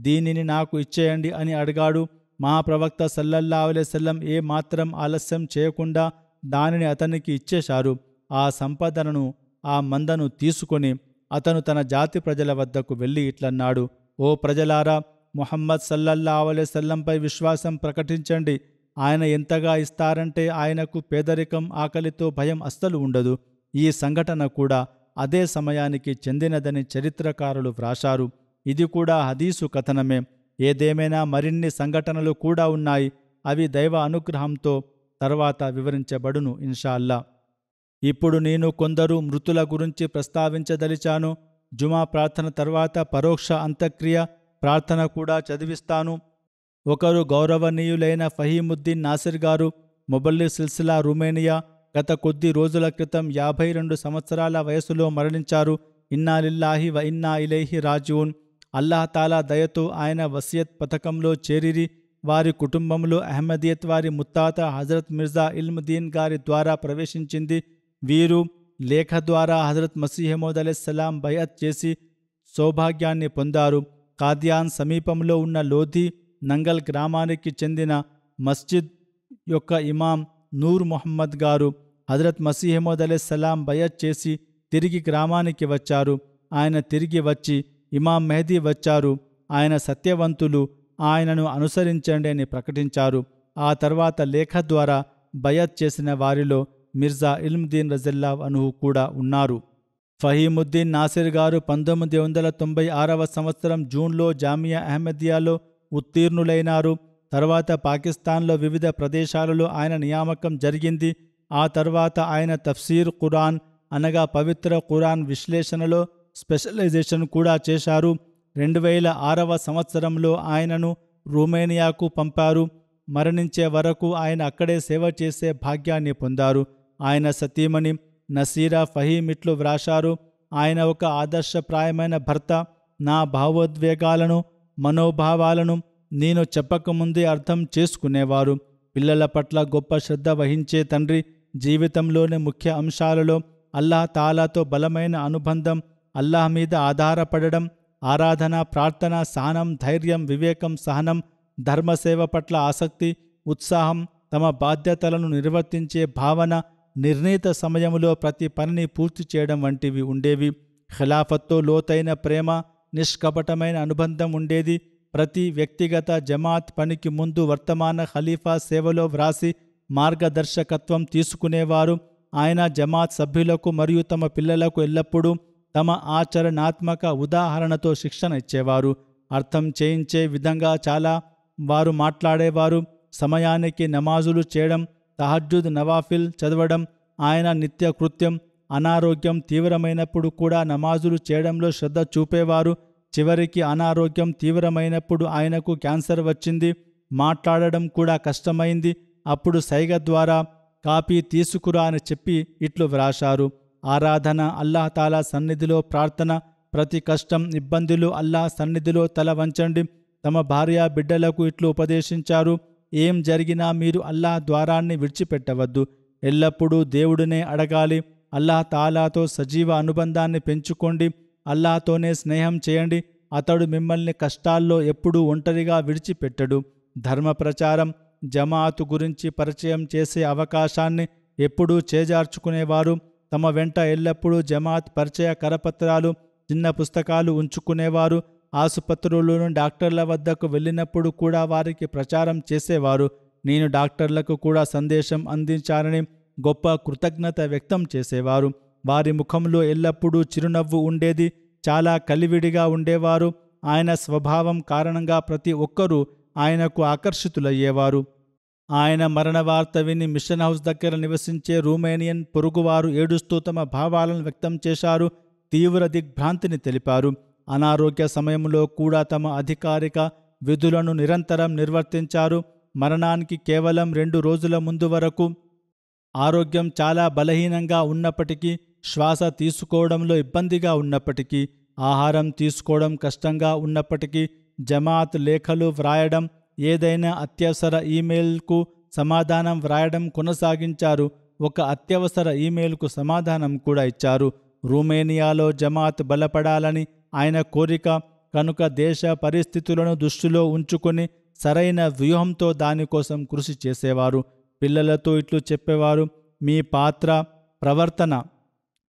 Speaker 2: దీనిని నాకు ఇచ్చేయండి అని అడిగాడు. మహాప్రవక్త సల్లల్లాహు అలైహి వసల్లం ఏ మాత్రం ఆలస్యం చేయకుండా దానిని అతనికి ఇచ్చేశారు. ఆ సంపదను, ఆ మందను తీసుకొని అతను తన జాతి ప్రజల వద్దకు వెళ్ళి ఇట్లన్నాడు: ఓ ప్రజలారా, ముహమ్మద్ సల్లల్లాహు అలైహి వసల్లంపై విశ్వాసం ప్రకటించండి. ఆయన ఎంతగా ఇస్తారంటే ఆయనకు పేదరికం, ఆకలితో భయం అస్సలు ఉండదు. ఈ సంఘటన కూడా అదే సమయానికి చెందినదని చరిత్రకారులు వ్రాశారు. ఇది కూడా హదీసు కథనమే. ఏదేమైనా మరిన్ని సంఘటనలు కూడా ఉన్నాయి. అవి దైవ అనుగ్రహంతో తర్వాత వివరించబడును ఇన్షాల్లా. ఇప్పుడు నేను కొందరు మృతుల గురించి ప్రస్తావించదలిచాను. జుమా ప్రార్థన తర్వాత పరోక్ష అంత్యక్రియ ప్రార్థన కూడా చదివిస్తాను. ఒకరు గౌరవనీయులైన ఫహీముద్దీన్ నాసిర్ గారు, మొబల్లి సిల్సిలా, రుమేనియా, గత కొద్ది రోజుల క్రితం 52 సంవత్సరాల వయసులో మరణించారు. ఇన్నా లిల్లాహి వ ఇన్నా ఇలైహి రాజిఊన్. అల్లాహ్ తాలా దయతో ఆయన వసియత్ పథకంలో చేరిరి. వారి కుటుంబంలో అహ్మదియత్ వారి ముత్తాత హజరత్ మిర్జా ఇల్ముద్దీన్ గారి ద్వారా ప్రవేశించింది. వీరు లేఖ ద్వారా హజరత్ మసీహ్ మౌద్ అలైహిస్సలాం బయత్ చేసి సౌభాగ్యాన్ని పొందారు. కాదియాన్ సమీపంలో ఉన్న లోధి నంగల్ గ్రామానికి చెందిన మస్జిద్ యొక్క ఇమాం నూర్ మొహమ్మద్ గారు హజరత్ మసీహ్ మౌద్ అలైహిస్సలాం బయత్ చేసి తిరిగి గ్రామానికి వచ్చారు. ఆయన తిరిగి వచ్చి ఇమాం మెహదీ వచ్చారు, ఆయన సత్యవంతులు, ఆయనను అనుసరించండి అని ప్రకటించారు. ఆ తర్వాత లేఖ ద్వారా బయత్ చేసిన వారిలో మిర్జా ఇల్ముద్దీన్ రజిల్లాహు అన్హు కూడా ఉన్నారు. ఫహీముద్దీన్ నాసిర్ గారు 1996వ సంవత్సరం జూన్లో జామియా అహ్మదియాలో ఉత్తీర్ణులైనారు. తర్వాత పాకిస్తాన్లో వివిధ ప్రదేశాలలో ఆయన నియామకం జరిగింది. ఆ తర్వాత ఆయన తఫ్సీర్ ఖురాన్ అనగా పవిత్ర ఖురాన్ విశ్లేషణలో స్పెషలైజేషన్ కూడా చేశారు. 2006వ సంవత్సరంలో ఆయనను రుమేనియాకు పంపారు. మరణించే వరకు ఆయన అక్కడే సేవ చేసే భాగ్యాన్ని పొందారు. ఆయన సతీమణి నసీరా ఫహీం ఇట్లు వ్రాశారు: ఆయన ఒక ఆదర్శప్రాయమైన భర్త. నా భావోద్వేగాలను, మనోభావాలను నేను చెప్పకముందే అర్థం చేసుకునేవారు. పిల్లల పట్ల గొప్ప శ్రద్ధ వహించే తండ్రి. జీవితంలోని ముఖ్య అంశాలలో అల్లాహ్ తాలాతో బలమైన అనుబంధం, అల్లాహ్ మీద ఆధారపడడం, ఆరాధన, ప్రార్థన, సహనం, ధైర్యం, వివేకం, సహనం, ధర్మసేవ పట్ల ఆసక్తి, ఉత్సాహం, తమ బాధ్యతలను నిర్వర్తించే భావన, నిర్ణీత సమయంలో ప్రతి పనిని పూర్తి చేయడం వంటివి ఉండేవి. ఖిలాఫత్తో లోతైన ప్రేమ, నిష్కపటమైన అనుబంధం ఉండేది. ప్రతి వ్యక్తిగత జమాత్ పనికి ముందు వర్తమాన ఖలీఫా సేవలో వ్రాసి మార్గదర్శకత్వం తీసుకునేవారు. ఆయన జమాత్ సభ్యులకు మరియు తమ పిల్లలకు ఎల్లప్పుడూ తమ ఆచరణాత్మక ఉదాహరణతో శిక్షణ ఇచ్చేవారు. అర్థం చేయించే విధంగా చాలా వారు మాట్లాడేవారు. సమయానికి నమాజులు చేయడం, తహజ్జుద్, నవాఫిల్ చదవడం ఆయన నిత్య కృత్యం. అనారోగ్యం తీవ్రమైనప్పుడు కూడా నమాజులు చేయడంలో శ్రద్ధ చూపేవారు. చివరికి అనారోగ్యం తీవ్రమైనప్పుడు ఆయనకు క్యాన్సర్ వచ్చింది. మాట్లాడడం కూడా కష్టమైంది. అప్పుడు సైగ ద్వారా కాపీ తీసుకురా అని చెప్పి ఇట్లు వ్రాశారు: ఆరాధన, అల్లాహ్ తాలా సన్నిధిలో ప్రార్థన, ప్రతి కష్టం, ఇబ్బందులు అల్లాహ్ సన్నిధిలో తల వంచండి. తమ భార్య బిడ్డలకు ఇట్లు ఉపదేశించారు: ఏం జరిగినా మీరు అల్లాహ్ ద్వారాన్ని విడిచిపెట్టవద్దు. ఎల్లప్పుడూ దేవుడినే అడగాలి. అల్లాహ్ తాలాతో సజీవ అనుబంధాన్ని పెంచుకోండి. అల్లాహ్తోనే స్నేహం చేయండి. అతడు మిమ్మల్ని కష్టాల్లో ఎప్పుడూ ఒంటరిగా విడిచిపెట్టడు. ధర్మ ప్రచారం, జమాఅతు గురించి పరిచయం చేసే అవకాశాన్ని ఎప్పుడూ చేజార్చుకునేవారు. తమ వెంట ఎల్లప్పుడూ జమాత్ పరిచయ కరపత్రాలు, చిన్న పుస్తకాలు ఉంచుకునేవారు. ఆసుపత్రులను డాక్టర్ల వద్దకు వెళ్ళినప్పుడు కూడా వారికి ప్రచారం చేసేవారు. నేను డాక్టర్లకు కూడా సందేశం అందించాలని గొప్ప కృతజ్ఞత వ్యక్తం చేసేవారు. వారి ముఖంలో ఎల్లప్పుడూ చిరునవ్వు ఉండేది. చాలా కలివిడిగా ఉండేవారు. ఆయన స్వభావం కారణంగా ప్రతి ఒక్కరూ ఆయనకు ఆకర్షితులయ్యేవారు. ఆయన మరణ వార్త విని మిషన్ హౌస్ దగ్గర నివసించే రూమేనియన్ పొరుగువారు ఏడుస్తూ తమ భావాలను వ్యక్తం చేశారు. తీవ్ర దిగ్భ్రాంతిని తెలిపారు. అనారోగ్య సమయంలో కూడా తమ అధికారిక విధులను నిరంతరం నిర్వర్తించారు. మరణానికి కేవలం 2 రోజుల ముందు వరకు ఆరోగ్యం చాలా బలహీనంగా ఉన్నప్పటికీ, శ్వాస తీసుకోవడంలో ఇబ్బందిగా ఉన్నప్పటికీ, ఆహారం తీసుకోవడం కష్టంగా ఉన్నప్పటికీ, జమాత్ లేఖలు వ్రాయడం, ఏదైనా అత్యవసర ఈమెయిల్కు సమాధానం వ్రాయడం కొనసాగించారు. ఒక అత్యవసర ఈమెయిల్కు సమాధానం కూడా ఇచ్చారు. రూమేనియాలో జమాత్ బలపడాలని ఆయన కోరిక కనుక దేశ పరిస్థితులను దృష్టిలో ఉంచుకొని సరైన వ్యూహంతో దానికోసం కృషి చేసేవారు. పిల్లలతో ఇట్లు చెప్పేవారు: మీ పాత్ర, ప్రవర్తన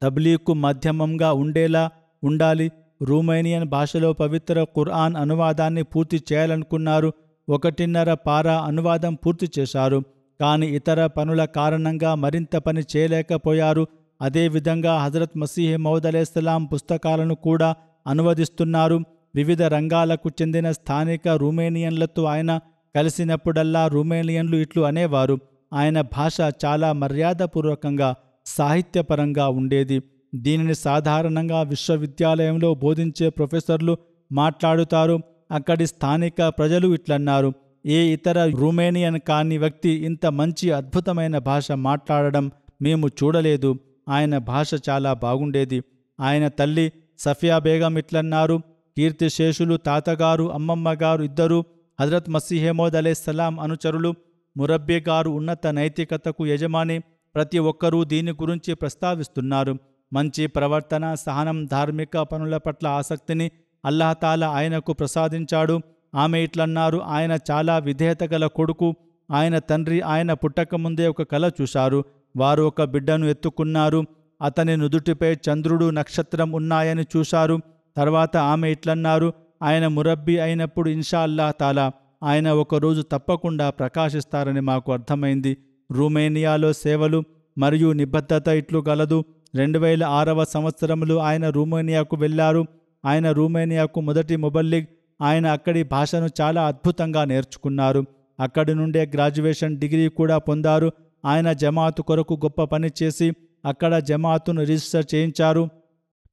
Speaker 2: తబ్లీగ్కు మాధ్యమంగా ఉండేలా ఉండాలి. రూమేనియన్ భాషలో పవిత్ర ఖురాన్ అనువాదాన్ని పూర్తి చేయాలనుకున్నారు. 1.5 పారా అనువాదం పూర్తి చేశారు. కానీ ఇతర పనుల కారణంగా మరింత పని చేయలేకపోయారు. అదేవిధంగా హజరత్ మసీహ్ మౌద్ అలైహిస్సలాం పుస్తకాలను కూడా అనువదిస్తున్నారు. వివిధ రంగాలకు చెందిన స్థానిక రూమేనియన్లతో ఆయన కలిసినప్పుడల్లా రూమేనియన్లు ఇట్లు అనేవారు: ఆయన భాష చాలా మర్యాదపూర్వకంగా, సాహిత్యపరంగా ఉండేది. దీనిని సాధారణంగా విశ్వవిద్యాలయంలో బోధించే ప్రొఫెసర్లు మాట్లాడుతారు. అక్కడి స్థానిక ప్రజలు ఇట్లన్నారు: ఏ ఇతర రూమేనియన్ కాని వ్యక్తి ఇంత మంచి అద్భుతమైన భాష మాట్లాడడం మేము చూడలేదు. ఆయన భాష చాలా బాగుండేది. ఆయన తల్లి సఫియా బేగం ఇట్లన్నారు: కీర్తిశేషులు తాతగారు, అమ్మమ్మగారు ఇద్దరూ హజరత్ మసీహ్ మౌద్ అలైహిస్సలాం అనుచరులు. మురబ్బీ గారు ఉన్నత నైతికతకు యజమాని. ప్రతి ఒక్కరూ దీని గురించి ప్రస్తావిస్తున్నారు. మంచి ప్రవర్తన, సహనం, ధార్మిక పనుల పట్ల ఆసక్తిని అల్లాహ్ తాలా ఆయనకు ప్రసాదించాడు. ఆమె ఇట్లన్నారు: ఆయన చాలా విధేయత గల కొడుకు. ఆయన తండ్రి ఆయన పుట్టకముందే ఒక కల చూశారు. వారు ఒక బిడ్డను ఎత్తుకున్నారు. అతని నుదుటిపై చంద్రుడు, నక్షత్రం ఉన్నాయని చూశారు. తర్వాత ఆమె ఇట్లన్నారు: ఆయన మురబ్బీ అయినప్పుడు ఇన్షా అల్లాహ్ తాలా ఆయన ఒకరోజు తప్పకుండా ప్రకాశిస్తారని మాకు అర్థమైంది. రూమేనియాలో సేవలు మరియు నిబద్ధత ఇట్లు గలదు. 2006వ సంవత్సరంలో ఆయన రూమేనియాకు వెళ్లారు. ఆయన రూమేనియాకు మొదటి ముబల్లిగ్. ఆయన అక్కడి భాషను చాలా అద్భుతంగా నేర్చుకున్నారు. అక్కడి నుండే గ్రాడ్యుయేషన్ డిగ్రీ కూడా పొందారు. ఆయన జమాతు కొరకు గొప్ప పని చేసి అక్కడ జమాతును రిజిస్టర్ చేయించారు.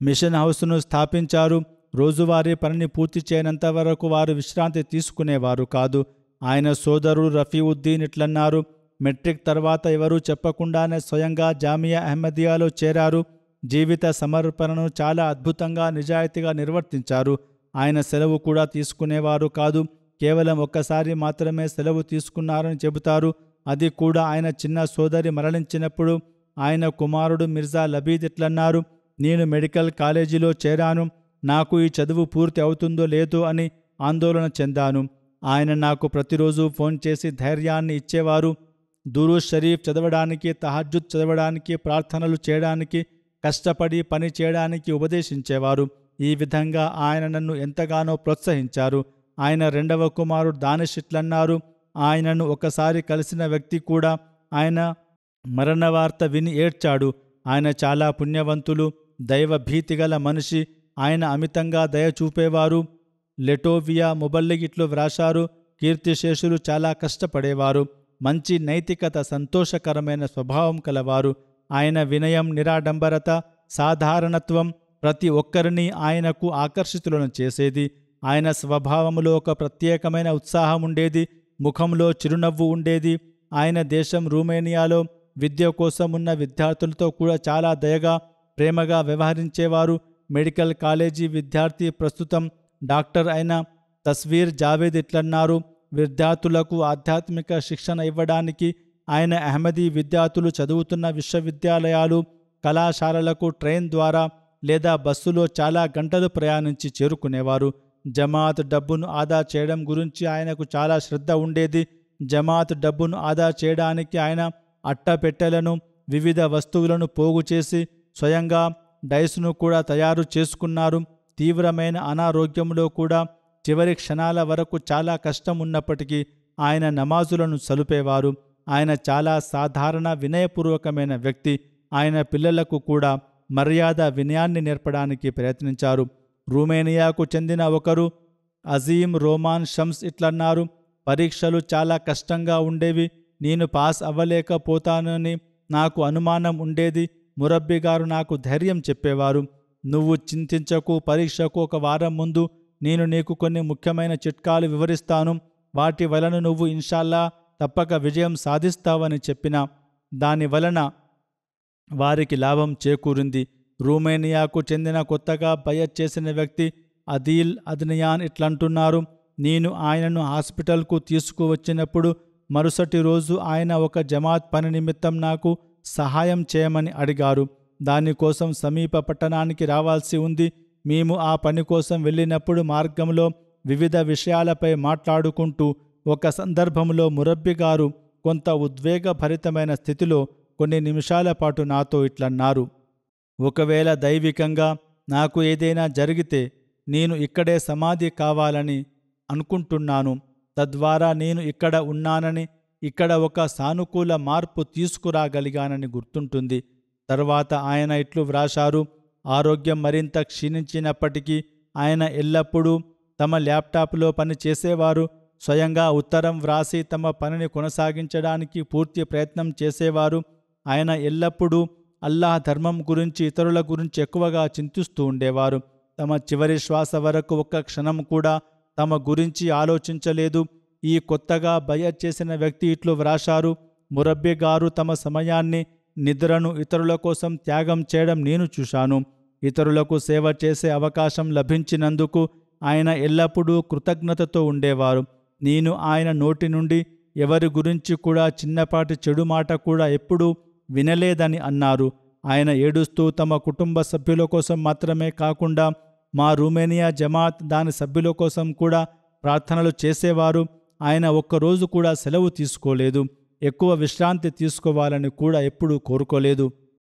Speaker 2: మిషన్ హౌస్ను స్థాపించారు. రోజువారీ పనిని పూర్తి చేయనంత వరకు వారు విశ్రాంతి తీసుకునేవారు కాదు. ఆయన సోదరుడు రఫీఉద్దీన్ ఇట్లన్నారు: మెట్రిక్ తర్వాత ఎవరూ చెప్పకుండానే స్వయంగా జామియా అహ్మదియాలో చేరారు. జీవిత సమర్పణను చాలా అద్భుతంగా నిజాయితీగా నిర్వర్తించారు. ఆయన సెలవు కూడా తీసుకునేవారు కాదు. కేవలం ఒక్కసారి మాత్రమే సెలవు తీసుకున్నారని చెబుతారు. అది కూడా ఆయన చిన్న సోదరి మరణించినప్పుడు. ఆయన కుమారుడు మిర్జా లబీద్ ఇట్లన్నారు, నేను మెడికల్ కాలేజీలో చేరాను. నాకు ఈ చదువు పూర్తి అవుతుందో లేదో అని ఆందోళన చెందాను. ఆయన నాకు ప్రతిరోజు ఫోన్ చేసి ధైర్యాన్ని ఇచ్చేవారు. దురూద్ షరీఫ్ చదవడానికి, తహజ్జుద్ చదవడానికి, ప్రార్థనలు చేయడానికి, కష్టపడి పని చేయడానికి ఉపదేశించేవారు. ఈ విధంగా ఆయన నన్ను ఎంతగానో ప్రోత్సహించారు. ఆయన రెండవ కుమారుడు దానిష్ ఇట్లన్నారు, ఆయనను ఒకసారి కలిసిన వ్యక్తి కూడా ఆయన మరణ వార్త విని ఏడ్చాడు. ఆయన చాలా పుణ్యవంతులు, దైవ భీతిగల మనిషి. ఆయన అమితంగా దయ చూపేవారు. లెటోవియా ముబల్లిగిట్లో వ్రాశారు, కీర్తిశేషులు చాలా కష్టపడేవారు, మంచి నైతికత, సంతోషకరమైన స్వభావం కలవారు. ఆయన వినయం, నిరాడంబరత, సాధారణత్వం ప్రతి ఒక్కరిని ఆయనకు ఆకర్షితులను చేసేది. ఆయన స్వభావంలో ఒక ప్రత్యేకమైన ఉత్సాహం ఉండేది. ముఖంలో చిరునవ్వు ఉండేది. ఆయన దేశం రొమేనియాలో విద్య కోసం ఉన్న విద్యార్థులతో కూడా చాలా దయగా, ప్రేమగా వ్యవహరించేవారు. మెడికల్ కాలేజీ విద్యార్థి, ప్రస్తుతం డాక్టర్ అయిన తస్వీర్ జావేద్ ఇట్లన్నారు, విద్యార్థులకు ఆధ్యాత్మిక శిక్షణ ఇవ్వడానికి ఆయన అహ్మదీ విద్యార్థులు చదువుతున్న విశ్వవిద్యాలయాలు, కళాశాలలకు ట్రైన్ ద్వారా లేదా బస్సులో చాలా గంటలు ప్రయాణించి చేరుకునేవారు. జమాత్ డబ్బును ఆదా చేయడం గురించి ఆయనకు చాలా శ్రద్ధ ఉండేది. జమాత్ డబ్బును ఆదా చేయడానికి ఆయన అట్టపెట్టెలను, వివిధ వస్తువులను పోగు చేసి స్వయంగా డైస్ను కూడా తయారు చేసుకున్నారు. తీవ్రమైన అనారోగ్యంలో కూడా చివరి క్షణాల వరకు చాలా కష్టం ఉన్నప్పటికీ ఆయన నమాజులను సలుపేవారు. ఆయన చాలా సాధారణ, వినయపూర్వకమైన వ్యక్తి. ఆయన పిల్లలకు కూడా మర్యాద, వినయాన్ని నేర్పడానికి ప్రయత్నించారు. రొమేనియాకు చెందిన ఒకరు అజీం రోమాన్ షమ్స్ ఇట్లన్నారు, పరీక్షలు చాలా కష్టంగా ఉండేవి. నేను పాస్ అవ్వలేకపోతానని నాకు అనుమానం ఉండేది. మురబ్బి గారు నాకు ధైర్యం చెప్పేవారు. నువ్వు చింతించకు, పరీక్షకు ఒక వారం ముందు నేను నీకు కొన్ని ముఖ్యమైన చిట్కాలు వివరిస్తాను. వాటి వలన నువ్వు ఇన్షాల్లా తప్పక విజయం సాధిస్తావని చెప్పిన దాని వలన వారికి లాభం చేకూరింది. రొమేనియాకు చెందిన కొత్తగా బయత్ చేసిన వ్యక్తి అదీల్ అద్నియాన్ ఇట్లంటున్నారు, నేను ఆయనను హాస్పిటల్కు తీసుకువచ్చినప్పుడు మరుసటి రోజు ఆయన ఒక జమాత్ పని నిమిత్తం నాకు సహాయం చేయమని అడిగారు. దానికోసం సమీప పట్టణానికి రావాల్సి ఉంది. మేము ఆ పని కోసం వెళ్ళినప్పుడు మార్గంలో వివిధ విషయాలపై మాట్లాడుకుంటూ ఒక సందర్భంలో మురబ్బి గారు కొంత ఉద్వేగభరితమైన స్థితిలో కొన్ని నిమిషాల పాటు నాతో ఇట్లన్నారు, ఒకవేళ దైవికంగా నాకు ఏదైనా జరిగితే నేను ఇక్కడే సమాధి కావాలని అనుకుంటున్నాను. తద్వారా నేను ఇక్కడ ఉన్నానని, ఇక్కడ ఒక సానుకూల మార్పు తీసుకురాగలిగానని గుర్తుంటుంది. తర్వాత ఆయన ఇట్లు వ్రాశారు, ఆరోగ్యం మరింత క్షీణించినప్పటికీ ఆయన ఎల్లప్పుడూ తమ ల్యాప్టాప్లో పని చేసేవారు. స్వయంగా ఉత్తరం వ్రాసి తమ పనిని కొనసాగించడానికి పూర్తి ప్రయత్నం చేసేవారు. ఆయన ఎల్లప్పుడూ అల్లాహ్ ధర్మం గురించి, ఇతరుల గురించి ఎక్కువగా చింతిస్తూ ఉండేవారు. తమ చివరి శ్వాస వరకు ఒక్క క్షణం కూడా తమ గురించి ఆలోచించలేదు. ఈ కొత్తగా బయత్ చేసిన వ్యక్తి ఇట్లు వ్రాశారు, మురబ్బి గారు తమ సమయాన్ని, నిద్రను ఇతరుల కోసం త్యాగం చేయడం నేను చూశాను. ఇతరులకు సేవ చేసే అవకాశం లభించినందుకు ఆయన ఎల్లప్పుడూ కృతజ్ఞతతో ఉండేవారు. నేను ఆయన నోటి నుండి ఎవరి గురించి కూడా చిన్నపాటి చెడు మాట కూడా ఎప్పుడూ వినలేదని అన్నారు. ఆయన ఏడుస్తూ తమ కుటుంబ సభ్యుల కోసం మాత్రమే కాకుండా మా రొమేనియా జమాత్, దాని సభ్యుల కోసం కూడా ప్రార్థనలు చేసేవారు. ఆయన ఒక్కరోజు కూడా సెలవు తీసుకోలేదు. ఎక్కువ విశ్రాంతి తీసుకోవాలని కూడా ఎప్పుడూ కోరుకోలేదు.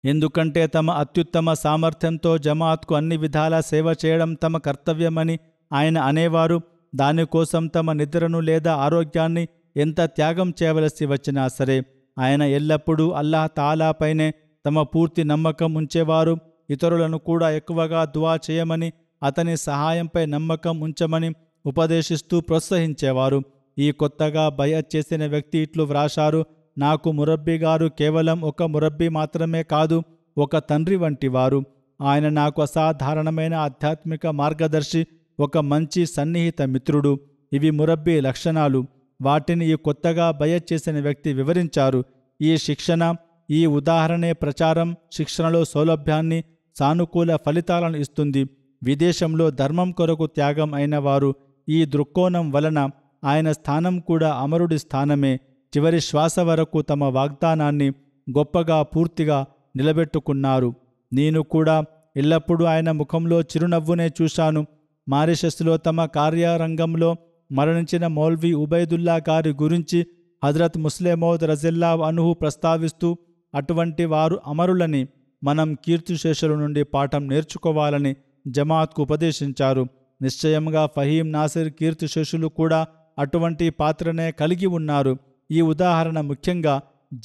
Speaker 2: ఎందుకంటే తమ అత్యుత్తమ సామర్థ్యంతో జమాత్కు అన్ని విధాలా సేవ చేయడం తమ కర్తవ్యమని ఆయన అనేవారు. దానికోసం తమ నిద్రను లేదా ఆరోగ్యాన్ని ఎంత త్యాగం చేయవలసి వచ్చినా సరే ఆయన ఎల్లప్పుడూ అల్లాహ్ తాలాపైనే తమ పూర్తి నమ్మకం ఉంచేవారు. ఇతరులను కూడా ఎక్కువగా దువా చేయమని, అతని సహాయంపై నమ్మకం ఉంచమని ఉపదేశిస్తూ ప్రోత్సహించేవారు. ఈ కొత్తగా బయత్ చేసిన వ్యక్తి ఇట్లు వ్రాశారు, నాకు మురబ్బి గారు కేవలం ఒక మురబ్బి మాత్రమే కాదు, ఒక తండ్రి వంటి వారు. ఆయన నాకు అసాధారణమైన ఆధ్యాత్మిక మార్గదర్శి, ఒక మంచి సన్నిహిత మిత్రుడు. ఇవి మురబ్బి లక్షణాలు. వాటిని ఈ కొత్తగా బయట్ చేసిన వ్యక్తి వివరించారు. ఈ శిక్షణ, ఈ ఉదాహరణే ప్రచారం శిక్షణలో సౌలభ్యాన్ని, సానుకూల ఫలితాలను ఇస్తుంది. విదేశంలో ధర్మం కొరకు త్యాగం అయిన వారు ఈ దృక్కోణం వలన ఆయన స్థానం కూడా అమరుడి స్థానమే. చివరి శ్వాస వరకు తమ వాగ్దానాన్ని గొప్పగా పూర్తిగా నిలబెట్టుకున్నారు. నేను కూడా ఎల్లప్పుడూ ఆయన ముఖంలో చిరునవ్వునే చూశాను. మారిషస్లో తమ కార్యరంగంలో మరణించిన మౌల్వీ ఉబైదుల్లా గారి గురించి హజరత్ ముస్లిమౌద్ రజిల్లా అన్హు ప్రస్తావిస్తూ, అటువంటి వారు అమరులని మనం కీర్తిశేషుల నుండి పాఠం నేర్చుకోవాలని జమాత్కు ఉపదేశించారు. నిశ్చయంగా ఫహీం నాసిర్ కీర్తిశేషులు కూడా అటువంటి పాత్రనే కలిగి ఉన్నారు. ఈ ఉదాహరణ ముఖ్యంగా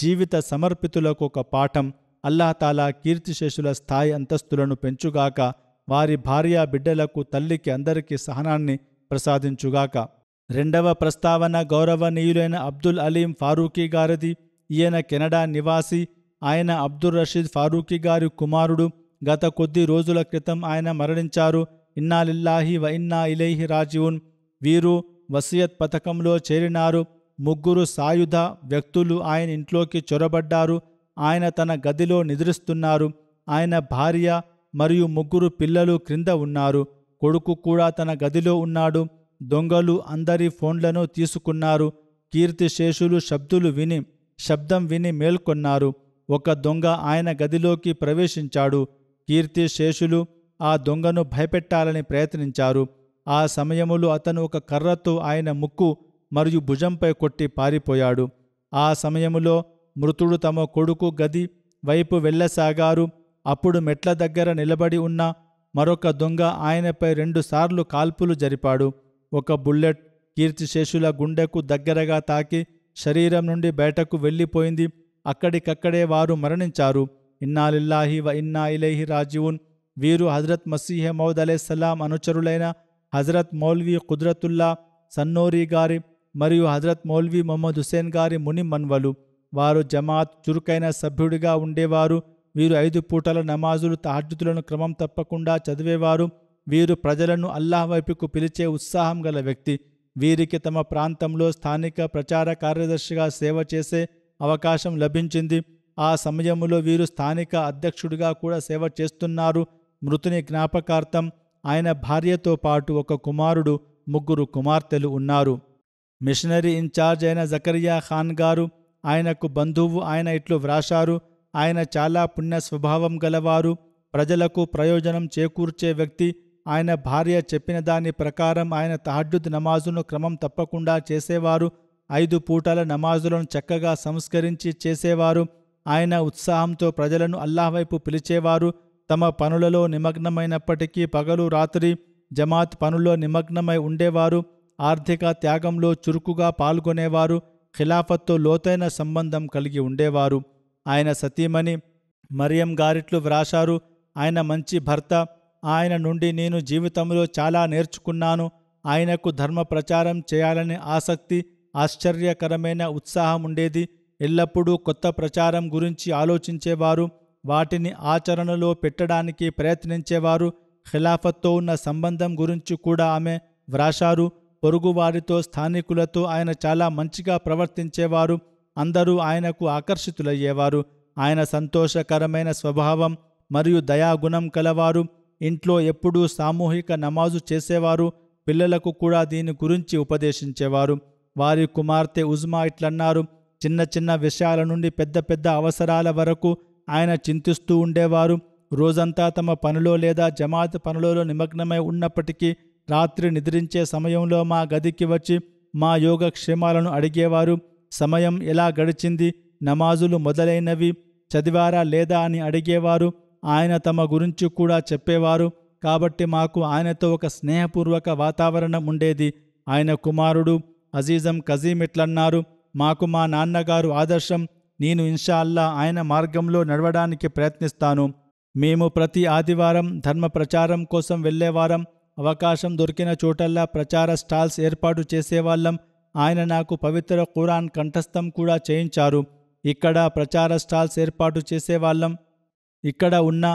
Speaker 2: జీవిత సమర్పితులకు ఒక పాఠం. అల్లాహతాలా కీర్తిశేషుల స్థాయి అంతస్తులను పెంచుగాక, వారి భార్య బిడ్డలకు, తల్లికి, అందరికీ సహనాన్ని ప్రసాదించుగాక. రెండవ ప్రస్తావన గౌరవనీయులైన అబ్దుల్ అలీం ఫారూకీ గారిది. ఈయన కెనడా నివాసి. ఆయన అబ్దుల్ రషీద్ ఫారూకీ గారి కుమారుడు. గత కొద్ది రోజుల క్రితం ఆయన మరణించారు. ఇన్నా లిల్లాహి వ ఇన్నా ఇలైహి రాజిఊన్. వీరు వసియత్ పథకంలో చేరినారు. ముగ్గురు సాయుధ వ్యక్తులు ఆయన ఇంట్లోకి చొరబడ్డారు. ఆయన తన గదిలో నిద్రిస్తున్నారు. ఆయన భార్య మరియు ముగ్గురు పిల్లలు క్రింద ఉన్నారు. కొడుకు కూడా తన గదిలో ఉన్నాడు. దొంగలు అందరి ఫోన్లను తీసుకున్నారు. కీర్తిశేషులు శబ్దం విని మేల్కొన్నారు. ఒక దొంగ ఆయన గదిలోకి ప్రవేశించాడు. కీర్తిశేషులు ఆ దొంగను భయపెట్టాలని ప్రయత్నించారు. ఆ సమయములో అతను ఒక కర్రతో ఆయన ముక్కు మరియు భుజంపై కొట్టి పారిపోయాడు. ఆ సమయములో మృతుడు తమ కొడుకు గది వైపు వెళ్ళసాగారు. అప్పుడు మెట్ల దగ్గర నిలబడి ఉన్న మరొక దొంగ ఆయనపై 2 సార్లు కాల్పులు జరిపాడు. ఒక బుల్లెట్ కీర్తిశేషుల గుండెకు దగ్గరగా తాకి శరీరం నుండి బయటకు వెళ్ళిపోయింది. అక్కడికక్కడే వారు మరణించారు. ఇన్నా లిల్లాహి వ ఇన్నా ఇలైహి రాజిఊన్. వీరు హజరత్ మసీహ్ మౌద్ అలైహిస్సలాం అనుచరులైన హజరత్ మౌల్వీ కుద్రతుల్లా సన్నోరీ గారి మరియు హజరత్ మౌల్వీ మొహమ్మద్ హుసేన్ గారి ముని మన్వలు. వారు జమాత్ చురుకైన సభ్యుడిగా ఉండేవారు. వీరు 5 పూటల నమాజులు, తహజ్జుదులను క్రమం తప్పకుండా చదివేవారు. వీరు ప్రజలను అల్లాహ్ వైపుకు పిలిచే ఉత్సాహం గల వ్యక్తి. వీరికి తమ ప్రాంతంలో స్థానిక ప్రచార కార్యదర్శిగా సేవ చేసే అవకాశం లభించింది. ఆ సమయంలో వీరు స్థానిక అధ్యక్షుడిగా కూడా సేవ చేస్తున్నారు. మృతుని జ్ఞాపకార్థం ఆయన భార్యతో పాటు ఒక కుమారుడు, 3 కుమార్తెలు ఉన్నారు. మిషనరీ ఇన్ఛార్జ్ అయిన జకరియా ఖాన్ గారు ఆయనకు బంధువు. ఆయన ఇట్లు వ్రాశారు: ఆయన చాలా పుణ్య స్వభావం గలవారు, ప్రజలకు ప్రయోజనం చేకూర్చే వ్యక్తి. ఆయన భార్య చెప్పిన దాని ప్రకారం ఆయన తహజ్జుద్ నమాజును క్రమం తప్పకుండా చేసేవారు. 5 పూటల నమాజులను చక్కగా సంస్కరించి చేసేవారు. ఆయన ఉత్సాహంతో ప్రజలను అల్లాహ్ వైపు పిలిచేవారు. తమ పనులలో నిమగ్నమైనప్పటికీ పగలు రాత్రి జమాత్ పనుల్లో నిమగ్నమై ఉండేవారు. ఆర్థిక త్యాగంలో చురుకుగా పాల్గొనేవారు. ఖిలాఫత్తో లోతైన సంబంధం కలిగి ఉండేవారు. ఆయన సతీమణి మరియం గారిట్లు వ్రాశారు: ఆయన మంచి భర్త. ఆయన నుండి నేను జీవితంలో చాలా నేర్చుకున్నాను. ఆయనకు ధర్మ ప్రచారం చేయాలనే ఆసక్తి, ఆశ్చర్యకరమైన ఉత్సాహం ఉండేది. ఎల్లప్పుడూ కొత్త ప్రచారం గురించి ఆలోచించేవారు. వాటిని ఆచరణలో పెట్టడానికి ప్రయత్నించేవారు. ఖిలాఫత్తో ఉన్న సంబంధం గురించి కూడా ఆమె వ్రాశారు. పొరుగువారితో, స్థానికులతో ఆయన చాలా మంచిగా ప్రవర్తించేవారు. అందరూ ఆయనకు ఆకర్షితులయ్యేవారు. ఆయన సంతోషకరమైన స్వభావం మరియు దయాగుణం కలవారు. ఇంట్లో ఎప్పుడూ సామూహిక నమాజు చేసేవారు. పిల్లలకు కూడా దీని గురించి ఉపదేశించేవారు. వారి కుమార్తె ఉజ్మా ఇట్లన్నారు: చిన్న చిన్న విషయాల నుండి పెద్ద పెద్ద అవసరాల వరకు ఆయన చింతిస్తూ ఉండేవారు. రోజంతా తమ పనిలో లేదా జమాత్ పనులలో నిమగ్నమై ఉన్నప్పటికీ రాత్రి నిద్రించే సమయంలో మా గదికి వచ్చి మా యోగక్షేమాలను అడిగేవారు. సమయం ఎలా గడిచింది, నమాజులు మొదలైనవి చదివారా లేదా అని అడిగేవారు. ఆయన తమ గురించి కూడా చెప్పేవారు. కాబట్టి మాకు ఆయనతో ఒక స్నేహపూర్వక వాతావరణం ఉండేది. ఆయన కుమారుడు అజీజం కజీం ఇట్లన్నారు: మాకు మా నాన్నగారు ఆదర్శం. నేను ఇన్షా అల్లా ఆయన మార్గంలో నడవడానికి ప్రయత్నిస్తాను. మేము ప్రతి ఆదివారం ధర్మ ప్రచారం కోసం వెళ్ళేవారం. అవకాశం దొరికిన చోటల్లా ప్రచార స్టాల్స్ ఏర్పాటు చేసేవాళ్ళం. ఆయన నాకు పవిత్ర ఖురాన్ కంఠస్థం కూడా చేయించారు. ఇక్కడ ప్రచార స్టాల్స్ ఏర్పాటు చేసేవాళ్ళం. ఇక్కడ ఉన్న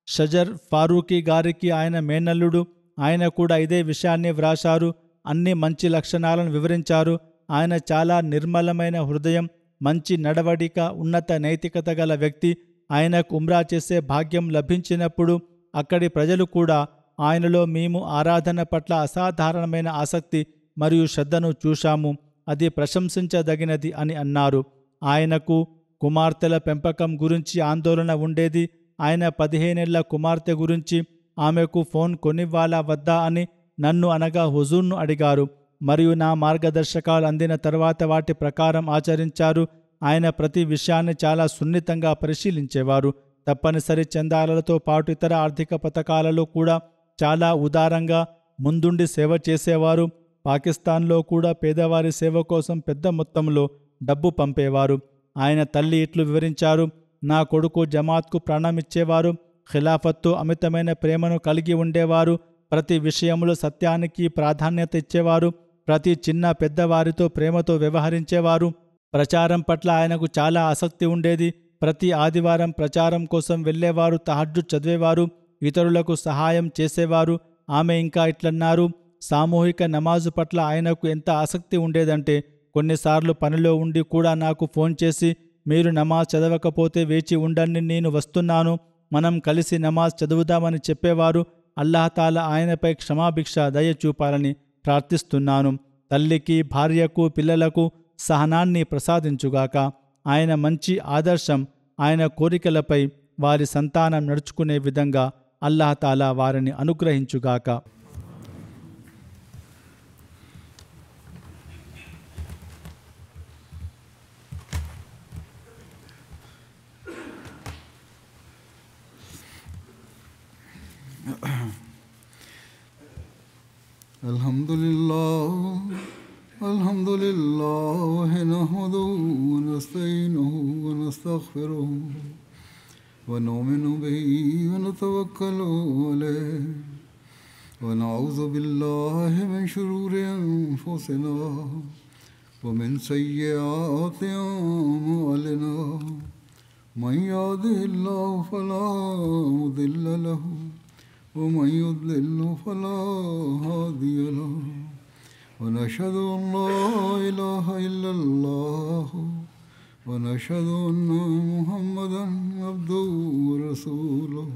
Speaker 2: షజర్ ఫారూకీ గారికి ఆయన మేనల్లుడు. ఆయన కూడా ఇదే విషయాన్ని వ్రాశారు. అన్ని మంచి లక్షణాలను వివరించారు. ఆయన చాలా నిర్మలమైన హృదయం, మంచి నడవడిక, ఉన్నత నైతికత గల వ్యక్తి. ఆయనకు ఉమ్రా చేసే భాగ్యం లభించినప్పుడు అక్కడి ప్రజలు కూడా ఆయనలో మేము ఆరాధన పట్ల అసాధారణమైన ఆసక్తి మరియు శ్రద్ధను చూశాము, అది ప్రశంసించదగినది అని అన్నారు. ఆయనకు కుమార్తెల పెంపకం గురించి ఆందోళన ఉండేది. ఆయన 15 ఏళ్ల కుమార్తె గురించి ఆమెకు ఫోన్ కొనివ్వాలా వద్దా అని నన్ను అనగా హుజూర్ను అడిగారు మరియు నా మార్గదర్శకాలు అందిన తర్వాత వాటి ప్రకారం ఆచరించారు. ఆయన ప్రతి విషయాన్ని చాలా సున్నితంగా పరిశీలించేవారు. తప్పనిసరి చందాలతో పాటు ఇతర ఆర్థిక పథకాలలో కూడా చాలా ఉదారంగా ముందుండి సేవ చేసేవారు. పాకిస్తాన్లో కూడా పేదవారి సేవ కోసం పెద్ద మొత్తంలో డబ్బు పంపేవారు. ఆయన తల్లి ఇట్లు వివరించారు: నా కొడుకు జమాత్కు ప్రాణమిచ్చేవారు, ఖిలాఫత్తో అమితమైన ప్రేమను కలిగి ఉండేవారు, ప్రతి విషయంలో సత్యానికి ప్రాధాన్యత ఇచ్చేవారు, ప్రతి చిన్న పెద్దవారితో ప్రేమతో వ్యవహరించేవారు. ప్రచారం పట్ల ఆయనకు చాలా ఆసక్తి ఉండేది. ప్రతి ఆదివారం ప్రచారం కోసం వెళ్ళేవారు, తహజ్జుద్ చదివేవారు, ఇతరులకు సహాయం చేసేవారు. ఆమె ఇంకా ఇట్లన్నారు: సామూహిక నమాజు పట్ల ఆయనకు ఎంత ఆసక్తి ఉండేదంటే కొన్నిసార్లు పనిలో ఉండి కూడా నాకు ఫోన్ చేసి, మీరు నమాజ్ చదవకపోతే వేచి ఉండండి, నేను వస్తున్నాను, మనం కలిసి నమాజ్ చదువుదామని చెప్పేవారు. అల్లాహతాలా ఆయనపై క్షమాభిక్ష దయ చూపాలని ప్రార్థిస్తున్నాను. తల్లికి, భార్యకు, పిల్లలకు సహనాన్ని ప్రసాదించుగాక. ఆయన మంచి ఆదర్శం, ఆయన కోరికలపై వారి సంతానం నడుచుకునే విధంగా అల్లాహతాలా వారిని అనుగ్రహించుగాక.
Speaker 1: Alhamdulillah nahmaduhu wa nasta'inuhu wa nastaghfiruhu wa nu'minu bihi wa natawakkalu alayhi wa na'udhu billahi min shururi anfusina wa min sayyiati a'malina. Man yahdihillahu fala mudilla lahu ومن يضلل فلا هادي له ونشهد أن لا إله إلا الله ونشهد أن محمدا عبده ورسوله.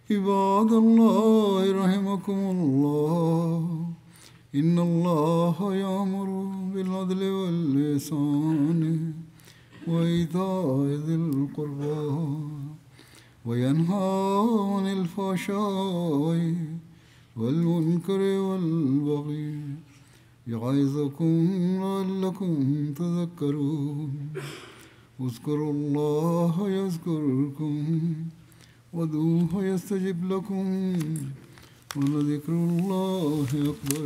Speaker 1: عباد الله رحمكم الله إن الله يأمر بالعدل والإحسان وإيتاء ذي القربى وينهى عن الفحشاء والمنكر والبغي يعظكم لعلكم تذكرون. اذكروا الله يذكركم وادعوه يستجب لكم ولذكر الله أكبر.